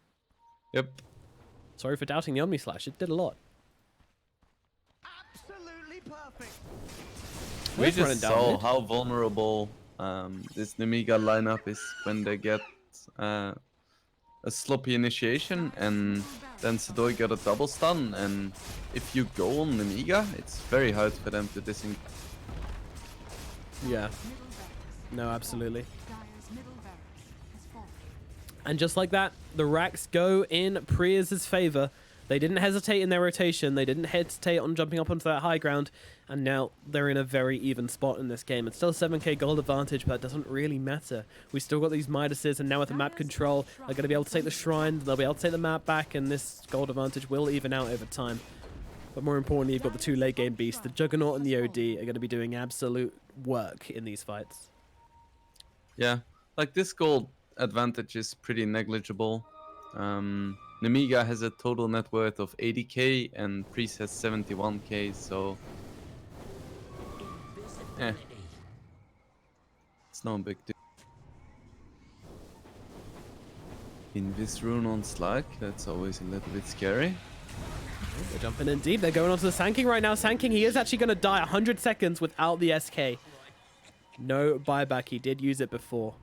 S3: Yep.
S2: Sorry for doubting the Omni Slash. It did a lot.
S4: Absolutely perfect.
S3: We
S2: We're running
S3: just
S2: down
S3: saw
S2: mid.
S3: how vulnerable this Nemiga lineup is when they get a sloppy initiation, and then Sedoi got a double stun, and if you go on Nemiga, it's very hard for them to disengage.
S2: Yeah.
S5: Middle barracks.
S2: No, absolutely.
S5: Dire's middle barracks has fallen.
S2: And just like that, the racks go in Prius' favor. They didn't hesitate in their rotation. They didn't hesitate on jumping up onto that high ground. And now they're in a very even spot in this game. It's still 7k gold advantage, but that doesn't really matter. We still got these Midases, and now with the map control, they're going to be able to take the shrine. They'll be able to take the map back, and this gold advantage will even out over time. But more importantly, you've got the 2 late game beasts. The Juggernaut and the OD are going to be doing absolute work in these fights.
S3: Yeah, like this gold advantage is pretty negligible. Nemiga has a total net worth of 80k and Priest has 71k, so it's no big deal. Invis rune on Slack, that's always a little bit scary.
S2: They're jumping in deep. They're going onto the Sand King right now. Sand King, he is actually going to die 100 seconds without the SK. No buyback. He did use it before.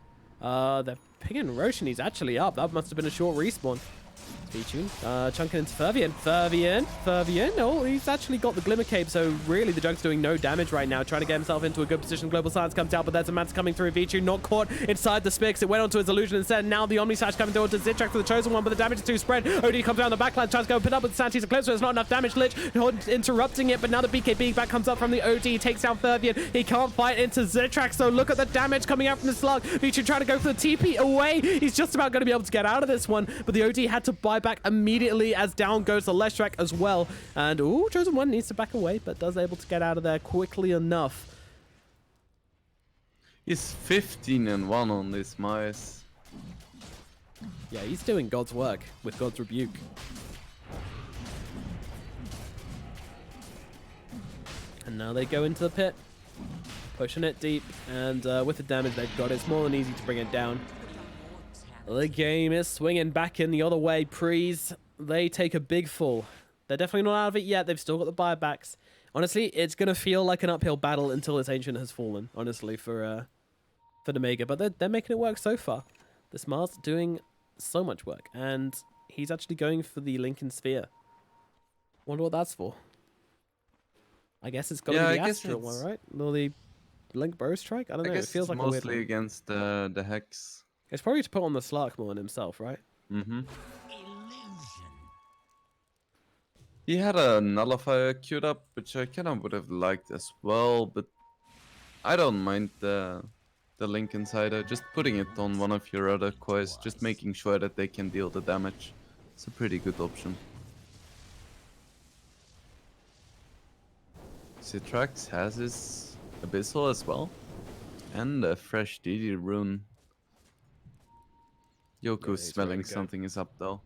S2: They're pinging Roshan. He's actually up. That must have been a short respawn. Vichun, chunking into Fervian. Fervian. Oh, he's actually got the Glimmer Cape, so really the Jug's doing no damage right now, trying to get himself into a good position. Global Silence comes out, but there's a Mance coming through. Vichun not caught inside the Spix. It went onto his Illusion instead. Now the Omni Slash coming towards Zitrax for the Chosen One, but the damage is too spread. OD comes down the backline, tries to go pin up with Santi's Eclipse, so there's not enough damage. Lich interrupting it, but now the BKB back comes up from the OD. He takes down Fervian. He can't fight into Zitrax, so look at the damage coming out from the Slug. Vichun trying to go for the TP away. He's just about going to be able to get out of this one, but the OD had to buy back immediately as down goes the Leshrac as well. And, ooh, Chosen One needs to back away, but does able to get out of there quickly enough.
S3: He's 15-1 on this Myers.
S2: Yeah, he's doing God's work with God's rebuke. And now they go into the pit, pushing it deep, and with the damage they've got, it's more than easy to bring it down. The game is swinging back in the other way. Priest, they take a big fall. They're definitely not out of it yet. They've still got the buybacks. Honestly, it's going to feel like an uphill battle until this Ancient has fallen, honestly, for Nemiga. But they're making it work so far. The Smart's doing so much work. And he's actually going for the Lincoln Sphere. Wonder what that's for. I guess it's got to be the Astral one, right? Or the Link Burrow Strike? I don't know. It feels like a weird
S3: mostly
S2: one.
S3: against the Hex.
S2: It's probably to put on the Slarkmore himself, right?
S3: Mm-hmm. He had a Nullifier queued up, which I kind of would have liked as well, but I don't mind the Link Insider. Just putting it on one of your other cores, just making sure that they can deal the damage. It's a pretty good option. Citrax has his Abyssal as well. And a fresh DD rune. Yoku's
S2: he's
S3: smelling
S2: ready to go.
S3: something is up though.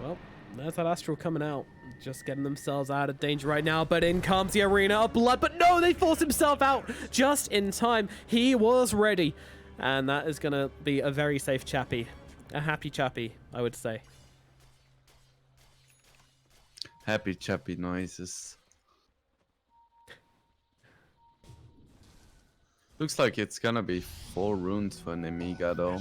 S2: Well, there's that Astral coming out. Just getting themselves out of danger right now. But in comes the Arena of Blood. But no, they force himself out just in time. He was ready. And that is going to be a very safe chappy. A happy chappy, I would say.
S3: Happy chappy noises. Looks like it's gonna be 4 runes for Nemiga though.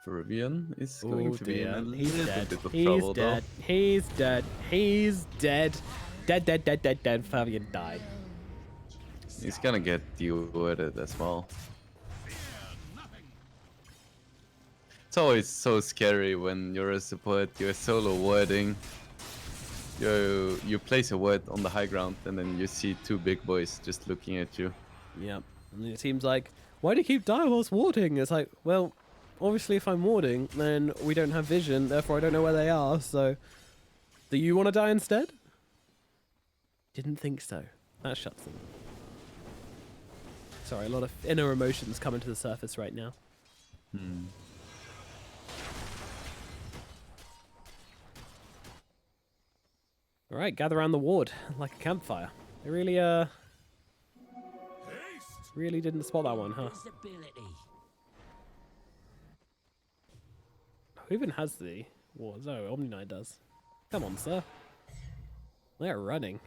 S3: Fervian is going to be in a little bit of trouble though.
S2: He's dead. He's dead. Dead, dead, dead, dead, dead. Fabian died.
S3: He's gonna get de-worded as well. It's always so scary when you're a support, you're solo wording. You place a word on the high ground and then you see 2 big boys just looking at you.
S2: Yep. And it seems like, why do you keep dying whilst warding? It's like, well, obviously if I'm warding, then we don't have vision, therefore I don't know where they are, so... Do you want to die instead? Didn't think so. That shuts them. Sorry, a lot of inner emotions coming to the surface right now. Alright, gather around the ward like a campfire. They really, really didn't spot that one, huh? Who even has the wards? Oh, Omni Knight does. Come on, sir. They're running.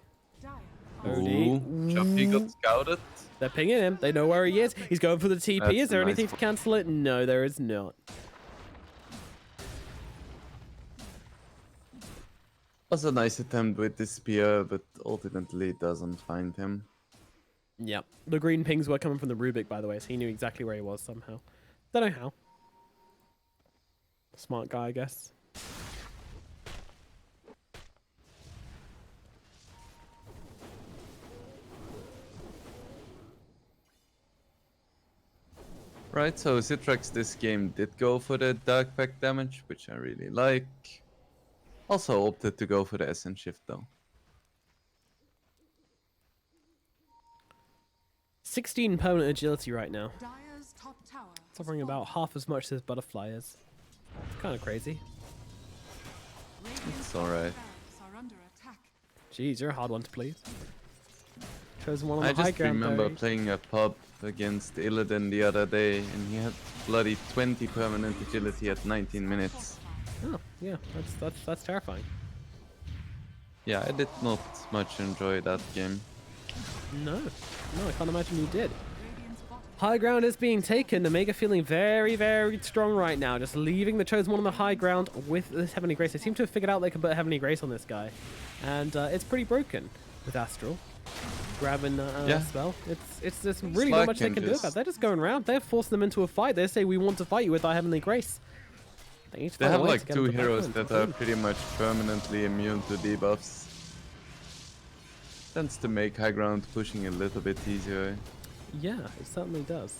S3: Ooh, Choppy got scouted.
S2: They're pinging him. They know where he is. He's going for the TP.
S3: That's
S2: Is there
S3: a nice
S2: anything to cancel it? No, there is not.
S3: Was a nice attempt with the spear, but ultimately it doesn't find him.
S2: Yep. The green pings were coming from the Rubik, by the way, so he knew exactly where he was somehow. Don't know how. Smart guy, I guess.
S3: Right, so Citrax this game did go for the Dark Pact damage, which I really like. Also opted to go for the Essence Shift though.
S2: 16 permanent agility right now.
S5: Dire's top tower
S2: Suffering about half as much as Butterfly is. It's kind of crazy.
S3: It's alright.
S5: are under attack.
S2: Jeez, you're a hard one to please. Chosen one on
S3: I
S2: the high
S3: just
S2: ground,
S3: remember
S2: though.
S3: playing a pub against Illidan the other day, and he had bloody 20 permanent agility at 19 minutes.
S2: Oh, yeah, that's terrifying.
S3: Yeah, I did not much enjoy that game.
S2: No, I can't imagine you did.
S5: Radiant's bottom
S2: High ground is being taken. Nemiga feeling very, very strong right now. Just leaving the Chosen One on the high ground with this Heavenly Grace. They seem to have figured out they can put Heavenly Grace on this guy. And it's pretty broken with Astral. Grabbing
S3: Yeah.
S2: spell. It's just really not much they can do about it. They're just going around. They're forcing them into a fight. They say, we want to fight you with our Heavenly Grace. They, need to
S3: They
S2: find a
S3: have
S2: way to
S3: like
S2: get
S3: 2
S2: them to
S3: heroes
S2: back
S3: that
S2: in.
S3: are pretty much permanently immune to debuffs. Tends to make high ground pushing a little bit easier.
S2: Yeah, it certainly does.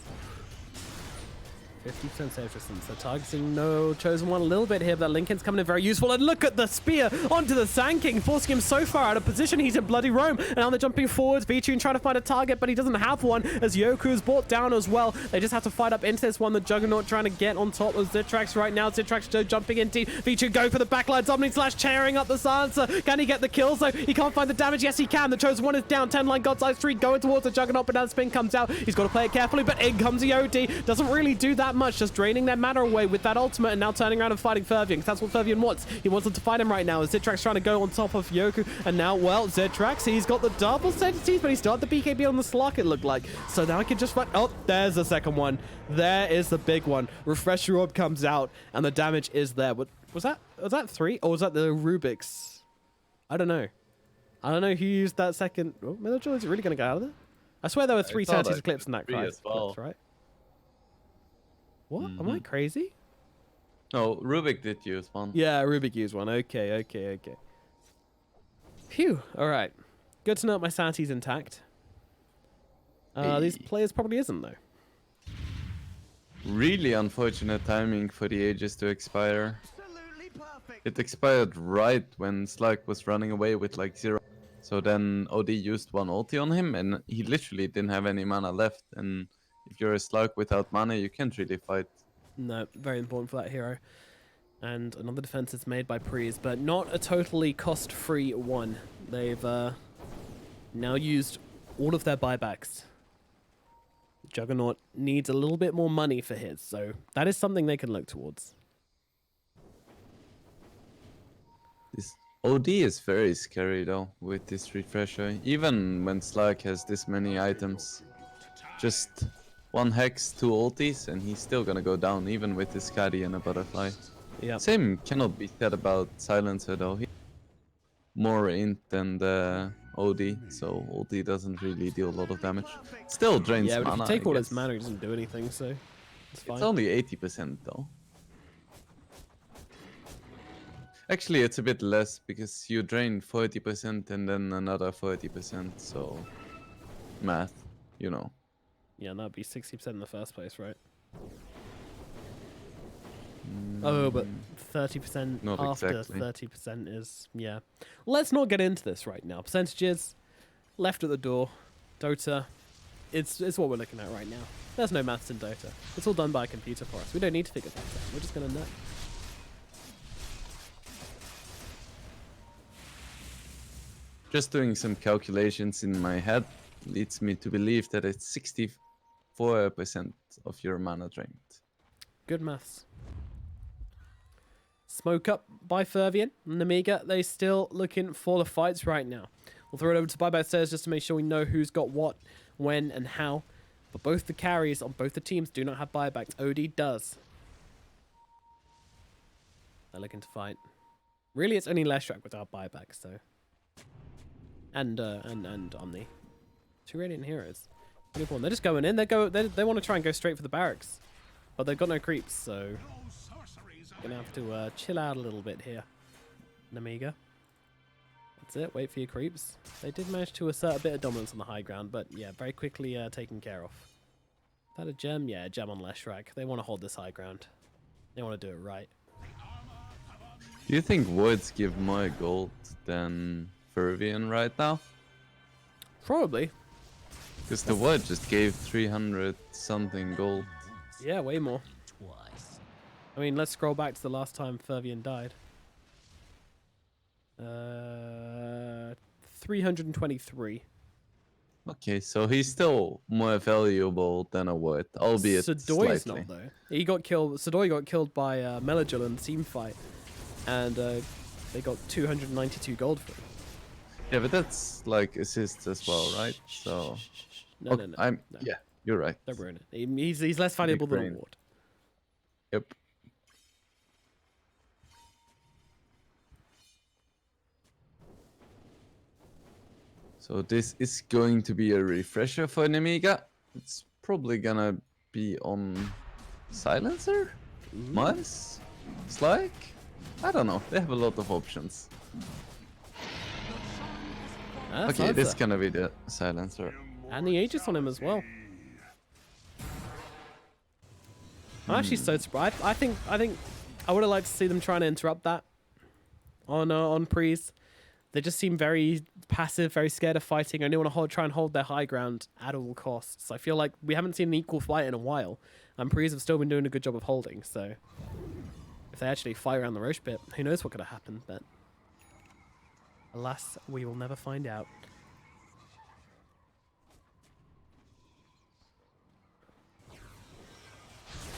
S2: 50% save distance. So targeting no Chosen One a little bit here, but Lincoln's coming in very useful. And look at the spear onto the Sand King, forcing him so far out of position. He's in bloody Rome. And now they're jumping forwards. Vichun trying to find a target, but he doesn't have one as Yoku's brought down as well. They just have to fight up into this one. The Juggernaut trying to get on top of Zitrax right now. Zitrax jumping in deep. Vichun go for the backline. Dominating slash tearing up the silencer. Can he get the kills though? He can't find the damage. Yes, he can. The Chosen One is down. 10 line God's Eye 3 going towards the Juggernaut, but now the spin comes out. He's got to play it carefully, but in comes the OD. Doesn't really do that much, just draining their mana away with that ultimate and now turning around and fighting Fervian, because that's what Fervian wants. He wants them to fight him right now as Zitrax trying to go on top of Yoku, and now, well, Zitrax, he's got the double sensitivity, but he still had the BKB on the Slark, it looked like. So now he can just fight. Oh, there's the second one. There is the big one. Refresher Orb comes out, and the damage is there. What was that 3? Or was that the Rubik's? I don't know. I don't know who used that second. Oh, Military, is it really going to get out of there? I swear there were 3
S3: saw
S2: Santis
S3: that
S2: clips in that
S3: 3
S2: cry.
S3: as well.
S2: Clips, right? What? Am I crazy?
S3: No, Rubik did use one.
S2: Yeah, Rubik used one. Okay. Phew. All right. Good to know that my sanity's intact. These players probably isn't, though.
S3: Really unfortunate timing for the Aegis to expire.
S4: Absolutely perfect.
S3: It expired right when Slug was running away with like 0. So then OD used one ulti on him and he literally didn't have any mana left. And if you're a Slug without mana, you can't really fight.
S2: No, very important for that hero. And another defense is made by PRIES, but not a totally cost-free one. They've now used all of their buybacks. Juggernaut needs a little bit more money for his, so that is something they can look towards.
S3: This OD is very scary though with this refresher. Even when Slug has this many items, just one hex, 2 ultis, and he's still gonna go down even with his Skadi and a butterfly.
S2: Yeah.
S3: Same cannot be said about Silencer though. He more int than the OD, so OD doesn't really deal a lot of damage. Still drains
S2: Yeah, but
S3: mana.
S2: if you take all
S3: I
S2: his
S3: guess.
S2: mana, he doesn't do anything, so it's fine.
S3: It's only 80% though. Actually, it's a bit less because you drain 40% and then another 40%, so math, you know.
S2: Yeah, and that'd be 60% in the first place, right? Oh, but 30%
S3: Not
S2: after
S3: exactly.
S2: 30% is, yeah. Let's not get into this right now. Percentages, left at the door. Dota, it's what we're looking at right now. There's no maths in Dota. It's all done by a computer for us. We don't need to figure things out. We're just going to know.
S3: Just doing some calculations in my head leads me to believe that it's 64% of your mana drained.
S2: Good maths. Smoke up by Fervian. Nemiga, they still looking for the fights right now. We'll throw it over to Bye Bye Stairs just to make sure we know who's got what, when, and how. But both the carries on both the teams do not have buybacks. OD does. They're looking to fight. Really, it's only Leshrac without buybacks, though. And Omni. 2 Radiant Heroes. They're just going in. They want to try and go straight for the barracks. But they've got no creeps, so gonna have to chill out a little bit here. Nemiga. That's it. Wait for your creeps. They did manage to assert a bit of dominance on the high ground, but yeah, very quickly taken care of. Is that a gem? Yeah, a gem on Leshrac. They want to hold this high ground. They want to do it right.
S3: Do you think Voids give more gold than Fervian right now?
S2: Probably.
S3: Because the Void just gave 300 something gold.
S2: Yeah, way more. I mean, let's scroll back to the last time Fervian died. 323.
S3: Okay, so he's still more valuable than a Void, albeit
S2: Sadoy's
S3: slightly.
S2: not, though. He got killed. Sadoy got killed by Melagil in the team fight. And they got 292 gold for him.
S3: Yeah, but that's like assists as well, right? So
S2: No, no, no.
S3: I'm
S2: no.
S3: yeah, you're right.
S2: Don't ruin it. He's less valuable than a
S3: brain.
S2: ward.
S3: Yep. So this is going to be a refresher for Nemiga. It's probably gonna be on Silencer? Miles? Slug? I don't know. They have a lot of options.
S2: That's
S3: Okay, this is
S2: answer.
S3: gonna be the Silencer.
S2: And the Aegis on him as well. I'm actually so surprised. I think I would have liked to see them trying to interrupt that on PRIES. They just seem very passive, very scared of fighting. Only want to try and hold their high ground at all costs. I feel like we haven't seen an equal fight in a while, and PRIES have still been doing a good job of holding. So if they actually fight around the Roche pit, who knows what could have happened? But alas, we will never find out.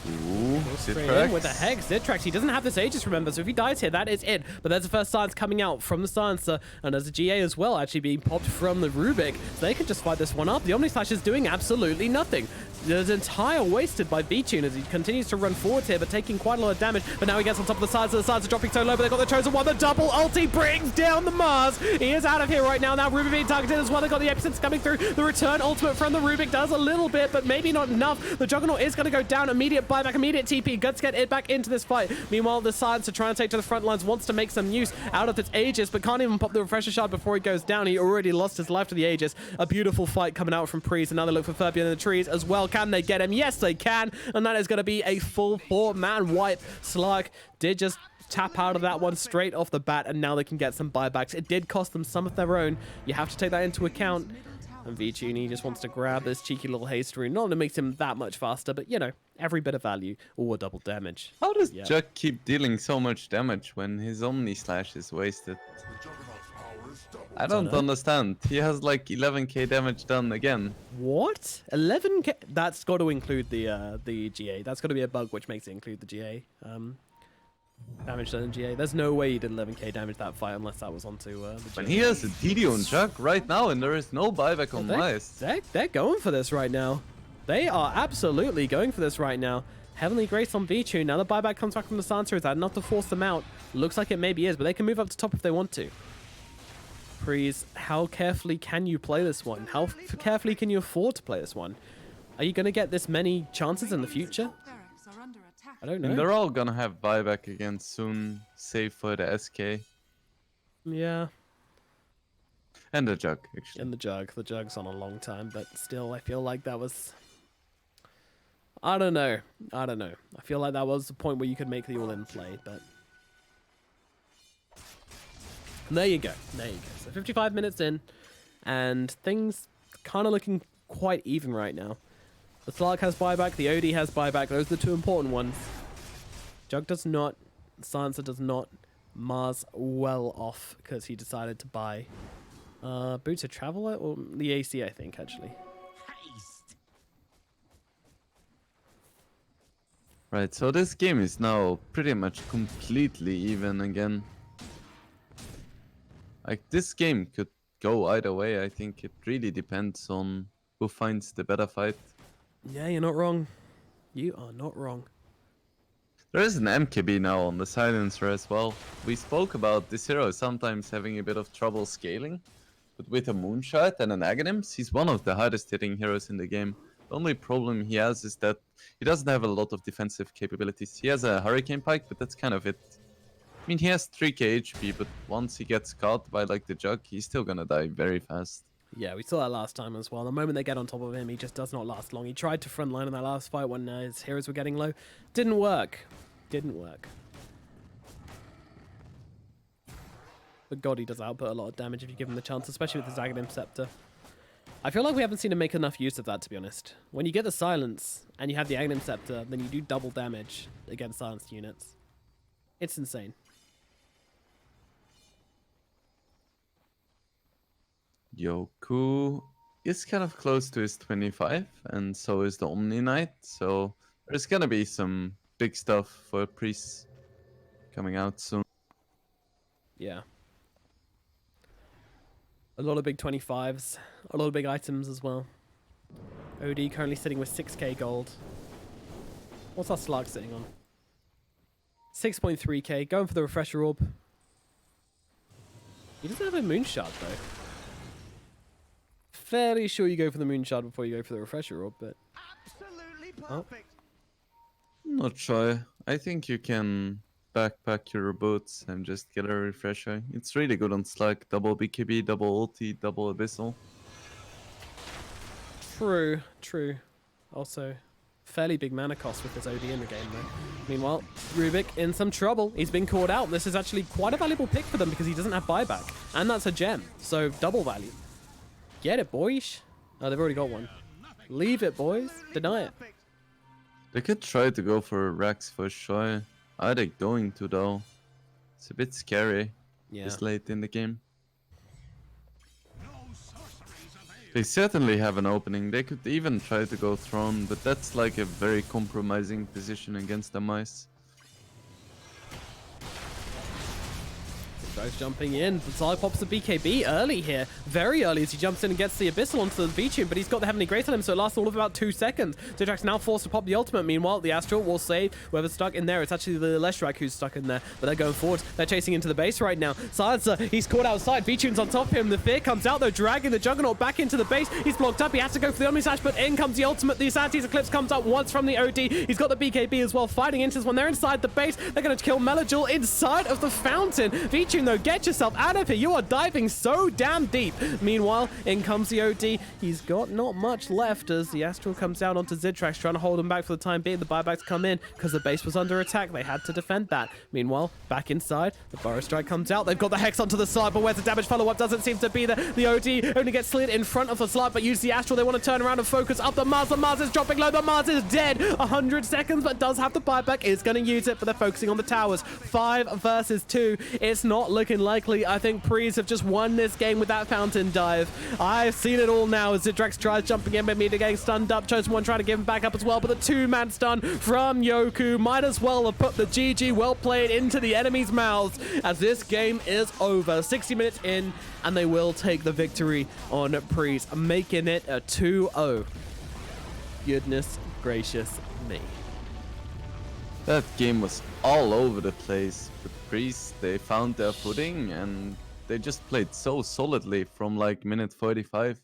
S3: Ooh,
S2: Straight in with a Hex. Zitrax, he doesn't have this Aegis, remember, so if he dies here, that is it. But there's the first science coming out from the Silencer, and there's a GA as well, actually being popped from the Rubik. So they can just fight this one up. The Omnislash is doing absolutely nothing. There's entire wasted by V-Tune as he continues to run forward here, but taking quite a lot of damage. But now he gets on top of the sides. The sides are dropping so low, but they've got the Chosen One. The double ulti brings down the Mars. He is out of here right now. Now Rubik being targeted as well. They've got the Epicenter coming through. The return ultimate from the Rubik does a little bit, but maybe not enough. The Juggernaut is going to go down. Immediate buyback, immediate TP. Got to get it back into this fight. Meanwhile, the Silence to try and take to the front lines wants to make some use out of its Aegis, but can't even pop the Refresher Shard before he goes down. He already lost his life to the Aegis. A beautiful fight coming out from PRIES. And now they look for Furbian in the trees as well. Can they get him? Yes, they can. And that is going to be a full 4-man wipe. Slark did just tap out of that one straight off the bat, and now they can get some buybacks. It did cost them some of their own. You have to take that into account. And V-Tune just wants to grab this cheeky little haste rune. Not that it makes him that much faster, but, you know, every bit of value or double damage.
S3: How does Juck keep dealing so much damage when his Omni Slash is wasted? I don't understand. He has like 11k damage done again.
S2: What? 11k? That's got to include the GA. That's got to be a bug which makes it include the GA. Damage done in GA. There's no way he did 11k damage that fight unless that was onto the GA.
S3: And he has a DD on Juck right now, and there is no buyback on Mice.
S2: They're going for this right now. They are absolutely going for this right now. Heavenly Grace on V-Tune. Now the buyback comes back from the Sansa. Is that enough to force them out? Looks like it maybe is, but they can move up to top if they want to. PRIES, how carefully can you play this one? How carefully can you afford to play this one? Are you going to get this many chances in the future?
S5: Barracks are under attack.
S2: I don't know.
S3: And they're all gonna have buyback again soon, save for the SK.
S2: Yeah.
S3: And the Jug, actually.
S2: And the Jug. The Jug's on a long time, but still, I feel like that was... I don't know. I don't know. I feel like that was the point where you could make the all-in play, but... There you go. There you go. So 55 minutes in, and things kind of looking quite even right now. The Slark has buyback, the OD has buyback. Those are the two important ones. Jug does not. Silencer does not. Mars well off because he decided to buy Boots of Traveler or the AC, I think, actually.
S3: Right, so this game is now pretty much completely even again. Like, this game could go either way. I think it really depends on who finds the better fight.
S2: Yeah, you're not wrong. You are not wrong.
S3: There is an MKB now on the Silencer as well. We spoke about this hero sometimes having a bit of trouble scaling, but with a Moonshot and an Aghanims, he's one of the hardest hitting heroes in the game. The only problem he has is that he doesn't have a lot of defensive capabilities. He has a Hurricane Pike, but that's kind of it. I mean, he has 3k HP, but once he gets caught by like the Jug, he's still gonna die very fast.
S2: Yeah, we saw that last time as well. The moment they get on top of him, he just does not last long. He tried to frontline in that last fight when his heroes were getting low. Didn't work. Didn't work. But God, he does output a lot of damage if you give him the chance, especially with his Aghanim Scepter. I feel like we haven't seen him make enough use of that, to be honest. When you get the Silence and you have the Aghanim Scepter, then you do double damage against silenced units. It's insane.
S3: Yoku is kind of close to his 25, and so is the Omni Knight, so there's gonna be some big stuff for PRIES coming out soon.
S2: Yeah. A lot of big 25s, a lot of big items as well. OD currently sitting with 6k gold. What's our Slark sitting on? 6.3k, going for the Refresher Orb. He doesn't have a Moonshard though. Fairly sure you go for the Moonshard before you go for the Refresher Orb, but...
S4: Absolutely perfect.
S3: Not sure. I think you can backpack your boots and just get a refresher. It's really good on Slug. Double BKB, double ulti, double abyssal.
S2: True, true. Also, fairly big mana cost with this OD in the game though. Meanwhile, Rubik in some trouble. He's been caught out. This is actually quite a valuable pick for them because he doesn't have buyback. And that's a gem, so double value. Get it, boys. Oh, they've already got one. Leave it, boys. Deny it.
S3: They could try to go for Rax for sure. Are they going to though? It's a bit scary this late in the game. They certainly have an opening. They could even try to go Throne, but that's like a very compromising position against the Mice.
S2: Guy's jumping in. Zag pops the BKB early here. Very early as he jumps in and gets the Abyssal onto the V-Tune, but he's got the Heavenly Grace on him, so it lasts all of about 2 seconds. Zidrax now forced to pop the ultimate. Meanwhile, the Astral will save whoever's stuck in there. It's actually the Leshrac who's stuck in there, but they're going forward. They're chasing into the base right now. Silencer, he's caught outside. V-Tune's on top of him. The Fear comes out, though, dragging the Juggernaut back into the base. He's blocked up. He has to go for the Omni Slash, but in comes the ultimate. The Asati's Eclipse comes up once from the OD. He's got the BKB as well, fighting into this one. They're inside the base. They're going to kill Melajul inside of the fountain. V-Tune, though, get yourself out of here. You are diving so damn deep. Meanwhile, in comes the OD. He's got not much left as the Astral comes down onto Zidrax, trying to hold him back for the time being. The buybacks come in because the base was under attack. They had to defend that. Meanwhile, back inside, the Burrow Strike comes out. They've got the Hex onto the side, but where's the damage follow-up? Doesn't seem to be there. The OD only gets slid in front of the slide, but use the Astral. They want to turn around and focus up the Mars. The Mars is dropping low. The Mars is dead. 100 seconds, but does have the buyback. Is going to use it, but they're focusing on the towers. 5 versus 2. It's not looking likely. I think PRIES have just won this game with that fountain dive. I've seen it all now as Zidrax tries jumping in, but Nemiga getting stunned up. Chosen One trying to give him back up as well, but the 2-man stun from Yoku might as well have put the GG well played into the enemy's mouths as this game is over. 60 minutes in, and they will take the victory on PRIES, making it a 2-0. Goodness gracious me.
S3: That game was all over the place. But PRIES, they found their footing and they just played so solidly from like minute 45.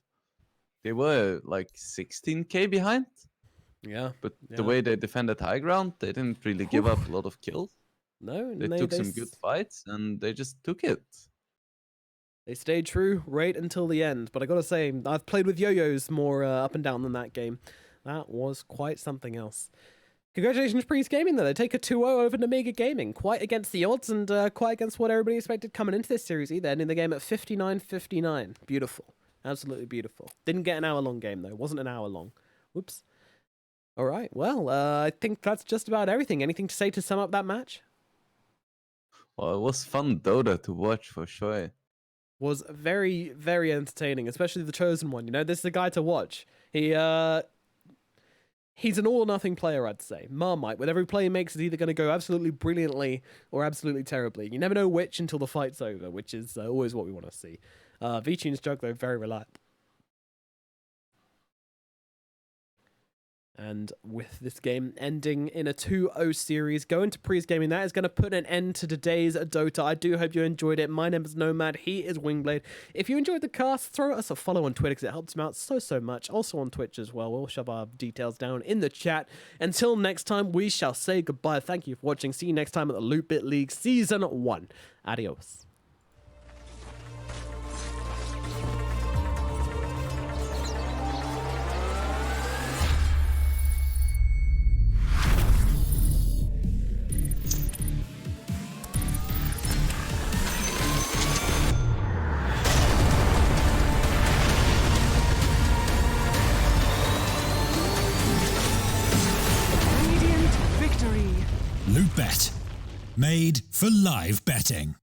S3: They were like 16k behind,
S2: Yeah.
S3: but the way they defended high ground, they didn't really give up a lot of kills.
S2: No,
S3: They took some good fights and they just took it.
S2: They stayed true right until the end. But I gotta say, I've played with yo-yos more up and down than that game. That was quite something else. Congratulations, PRIES Gaming, though. They take a 2-0 over Nemiga Gaming. Quite against the odds and quite against what everybody expected coming into this series either. Ending the game at 59-59. Beautiful. Absolutely beautiful. Didn't get an hour-long game, though. Wasn't an hour long. Whoops. All right. Well, I think that's just about everything. Anything to say to sum up that match?
S3: Well, it was fun Dota to watch for sure.
S2: Was very, very entertaining, especially the Chosen One. You know, this is the guy to watch. He's an all-or-nothing player, I'd say. Marmite. With every play he makes, is either going to go absolutely brilliantly or absolutely terribly. You never know which until the fight's over, which is always what we want to see. V-Tune's Jug, though, very reliable. And with this game ending in a 2-0 series, going to PRIES Gaming, that is going to put an end to today's Dota. I do hope you enjoyed it. My name is Nomad. He is Wingblade. If you enjoyed the cast, throw us a follow on Twitter because it helps him out so much. Also on Twitch as well. We'll shove our details down in the chat. Until next time, we shall say goodbye. Thank you for watching. See you next time at the LOOT.BET League Season 1. Adios.
S1: LOOT.BET. Made for live betting.